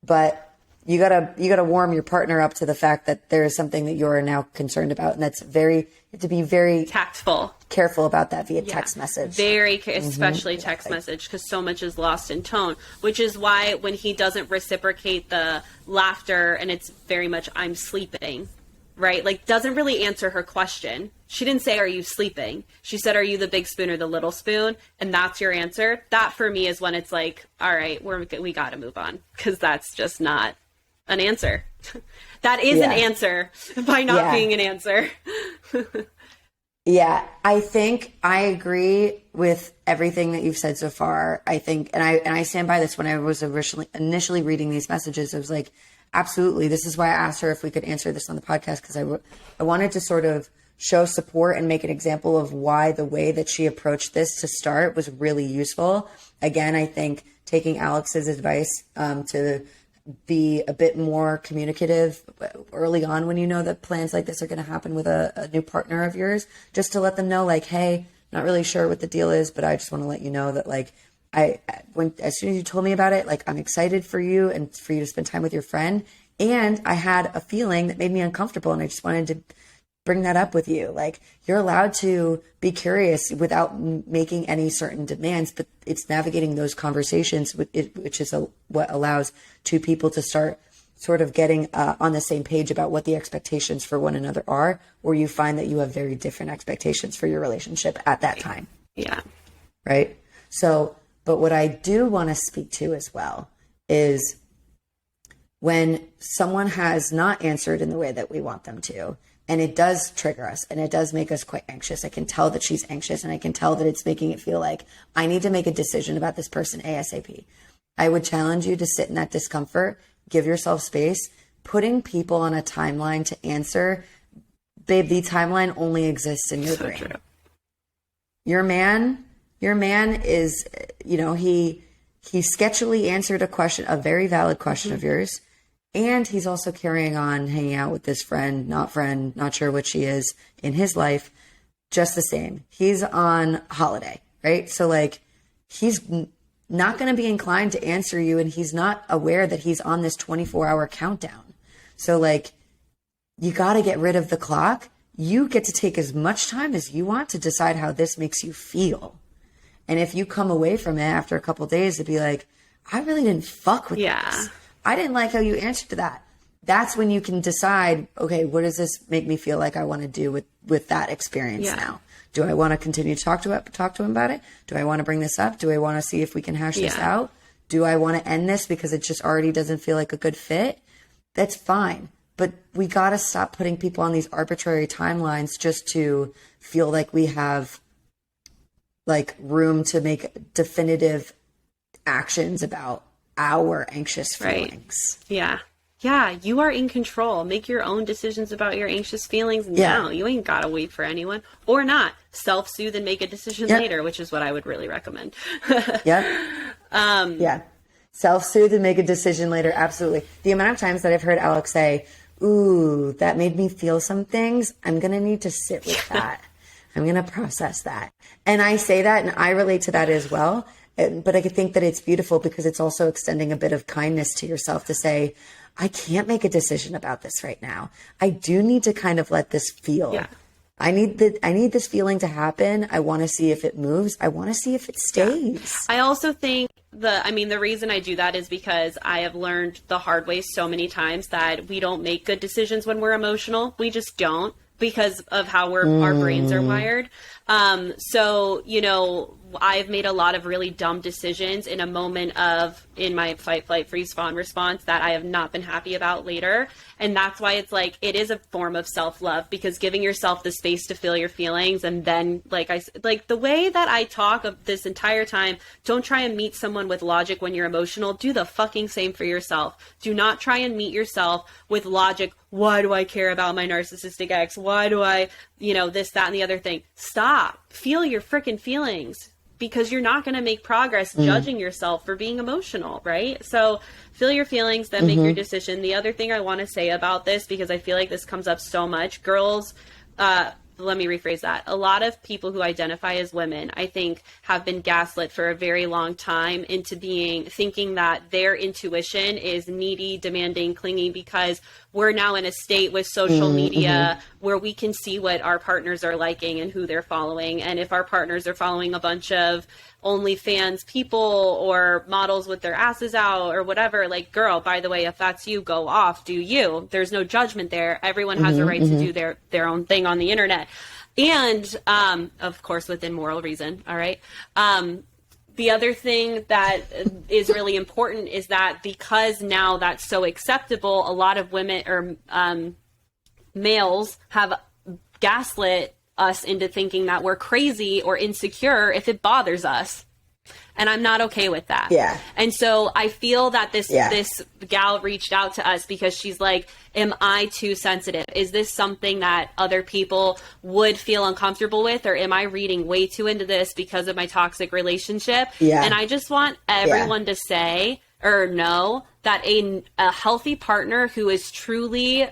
but you gotta warm your partner up to the fact that there is something that you're now concerned about, and that's you have to be very tactful, careful about that via text message. Especially text message, because so much is lost in tone. Which is why when he doesn't reciprocate the laughter, and it's very much I'm sleeping, right? Like, doesn't really answer her question. She didn't say, are you sleeping? She said, are you the big spoon or the little spoon? And that's your answer. That for me is when it's like, all right, we got to move on, because that's just not an answer. That is an answer by not being an answer. Yeah, I think I agree with everything that you've said so far. I think, and I stand by this. When I was initially reading these messages, I was like, absolutely. This is why I asked her if we could answer this on the podcast, because I wanted to sort of show support and make an example of why the way that she approached this to start was really useful. Again, I think taking Alex's advice to be a bit more communicative early on when you know that plans like this are going to happen with a new partner of yours, just to let them know, like, hey, not really sure what the deal is, but I just want to let you know that, like, as soon as you told me about it, like, I'm excited for you and for you to spend time with your friend. And I had a feeling that made me uncomfortable, and I just wanted to bring that up with you. Like, you're allowed to be curious without making any certain demands, but it's navigating those conversations which is what allows two people to start sort of getting on the same page about what the expectations for one another are, or you find that you have very different expectations for your relationship at that time. Yeah. Right. So, but what I do want to speak to as well is when someone has not answered in the way that we want them to, and it does trigger us and it does make us quite anxious. I can tell that she's anxious, and I can tell that it's making it feel like I need to make a decision about this person ASAP. I would challenge you to sit in that discomfort, give yourself space. Putting people on a timeline to answer, babe, the timeline only exists in your brain. True. Your man is, he sketchily answered a very valid question of yours. And he's also carrying on hanging out with this friend, not sure what she is in his life, just the same. He's on holiday, right? So, like, he's not going to be inclined to answer you, and he's not aware that he's on this 24-hour countdown. So, like, you got to get rid of the clock. You get to take as much time as you want to decide how this makes you feel. And if you come away from it after a couple of days to be like, I really didn't fuck with this. I didn't like how you answered to that. That's when you can decide, okay, what does this make me feel like I want to do with that experience now? Do I want to continue to talk to him about it? Do I want to bring this up? Do I want to see if we can hash this out? Do I want to end this because it just already doesn't feel like a good fit? That's fine. But we got to stop putting people on these arbitrary timelines just to feel like we have like room to make definitive actions about our anxious feelings. Right. Yeah, you are in control. Make your own decisions about your anxious feelings now. You ain't got to wait for anyone. Or not. Self-soothe and make a decision later, which is what I would really recommend. Self-soothe and make a decision later. Absolutely. The amount of times that I've heard Alex say, ooh, that made me feel some things. I'm going to need to sit with that. I'm going to process that. And I say that and I relate to that as well. But I think that it's beautiful because it's also extending a bit of kindness to yourself to say, I can't make a decision about this right now. I do need to kind of let this feel. Yeah. I need this feeling to happen. I want to see if it moves. I want to see if it stays. I also think the reason I do that is because I have learned the hard way so many times that we don't make good decisions when we're emotional. We just don't, because of how our brains are wired. So, I've made a lot of really dumb decisions in a moment in my fight, flight, freeze, fawn response that I have not been happy about later. And that's why it's like, it is a form of self-love, because giving yourself the space to feel your feelings. And then the way that I talk of this entire time, don't try and meet someone with logic when you're emotional. Do the fucking same for yourself. Do not try and meet yourself with logic. Why do I care about my narcissistic ex? Why do I, this, that, and the other thing? Stop. Feel your freaking feelings, because you're not going to make progress judging yourself for being emotional, right? So feel your feelings, then make your decision. The other thing I want to say about this, because I feel like this comes up so much, girls, let me rephrase that. A lot of people who identify as women, I think, have been gaslit for a very long time into thinking that their intuition is needy, demanding, clingy, because we're now in a state with social media where we can see what our partners are liking and who they're following. And if our partners are following a bunch of OnlyFans people or models with their asses out or whatever, like, girl, by the way, if that's you, go off, do you. There's no judgment there. Everyone has a right to do their own thing on the internet. And, of course, within moral reason. All right. The other thing that is really important is that because now that's so acceptable, a lot of women or males have gaslit us into thinking that we're crazy or insecure if it bothers us. And I'm not okay with that. Yeah. And so I feel that this gal reached out to us because she's like, am I too sensitive? Is this something that other people would feel uncomfortable with? Or am I reading way too into this because of my toxic relationship? Yeah. And I just want everyone to say or know that a healthy partner who is truly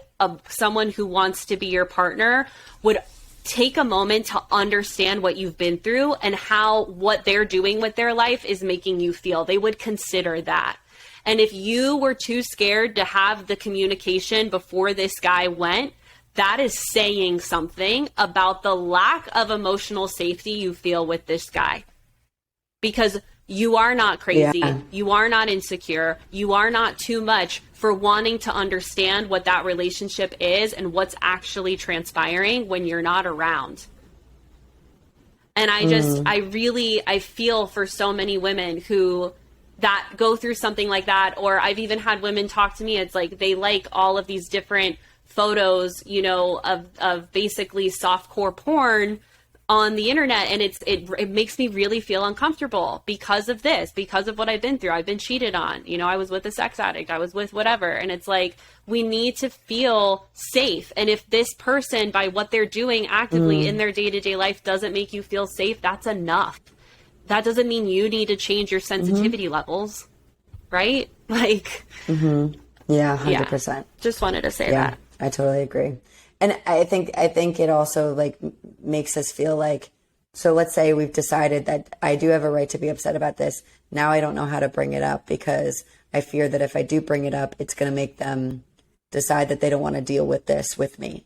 someone who wants to be your partner would take a moment to understand what you've been through and how what they're doing with their life is making you feel. They would consider that. And if you were too scared to have the communication before this guy went, that is saying something about the lack of emotional safety you feel with this guy. Because you are not crazy. Yeah. You are not insecure. You are not too much for wanting to understand what that relationship is and what's actually transpiring when you're not around. And I feel for so many women who that go through something like that. Or I've even had women talk to me. It's like they like all of these different photos, of basically softcore porn on the internet, and it makes me really feel uncomfortable because of this, because of what I've been through. I've been cheated on. I was with a sex addict. I was with whatever. And it's like, we need to feel safe. And if this person, by what they're doing actively in their day-to-day life, doesn't make you feel safe, that's enough. That doesn't mean you need to change your sensitivity levels, right? Like, yeah, 100%. Just wanted to say that. I totally agree. And I think it also like makes us feel like, so let's say we've decided that I do have a right to be upset about this. Now I don't know how to bring it up because I fear that if I do bring it up, it's going to make them decide that they don't want to deal with this with me.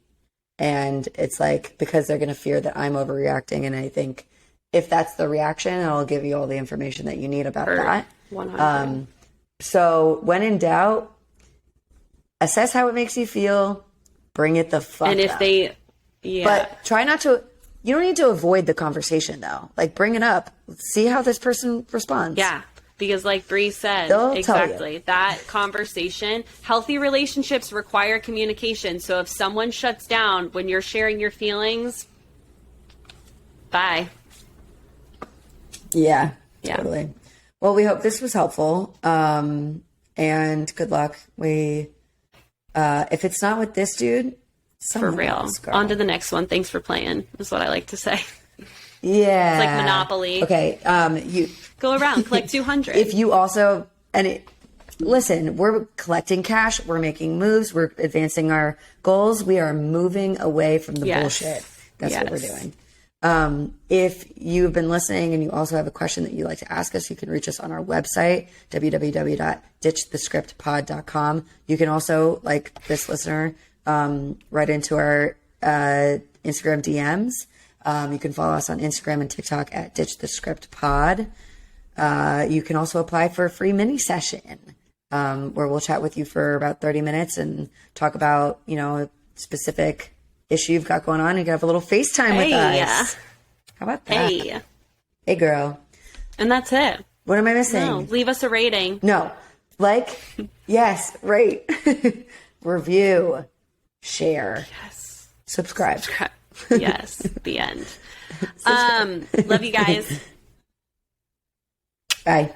And it's like, because they're going to fear that I'm overreacting. And I think if that's the reaction, I'll give you all the information that you need about that. 100. So when in doubt, assess how it makes you feel. Bring it the fuck And if up. they, But try not to You don't need to avoid the conversation though. Like bring it up. See how this person responds. Yeah. Because like Bri said, They'll exactly, that conversation, healthy relationships require communication. So if someone shuts down when you're sharing your feelings, bye. Yeah, Yeah. totally. Well, we hope this was helpful. And good luck. If it's not with this dude, For real. else, girl. On to the next one. Thanks for playing, is what I like to say. Yeah. It's like Monopoly. Okay. You Go around, collect 200. if you also listen, we're collecting cash, we're making moves, we're advancing our goals, we are moving away from the bullshit. That's what we're doing. If you've been listening and you also have a question that you'd like to ask us, you can reach us on our website, www.ditchthescriptpod.com. You can also, like this listener, write into our Instagram DMs. You can follow us on Instagram and TikTok at ditchthescriptpod. You can also apply for a free mini session where we'll chat with you for about 30 minutes and talk about, a specific issue you've got going on. You can have a little FaceTime with us. How about that? Hey, girl. And that's it. What am I missing? No, leave us a rating. No. Yes, rate, review, share, subscribe. Yes, the end. Love you guys. Bye.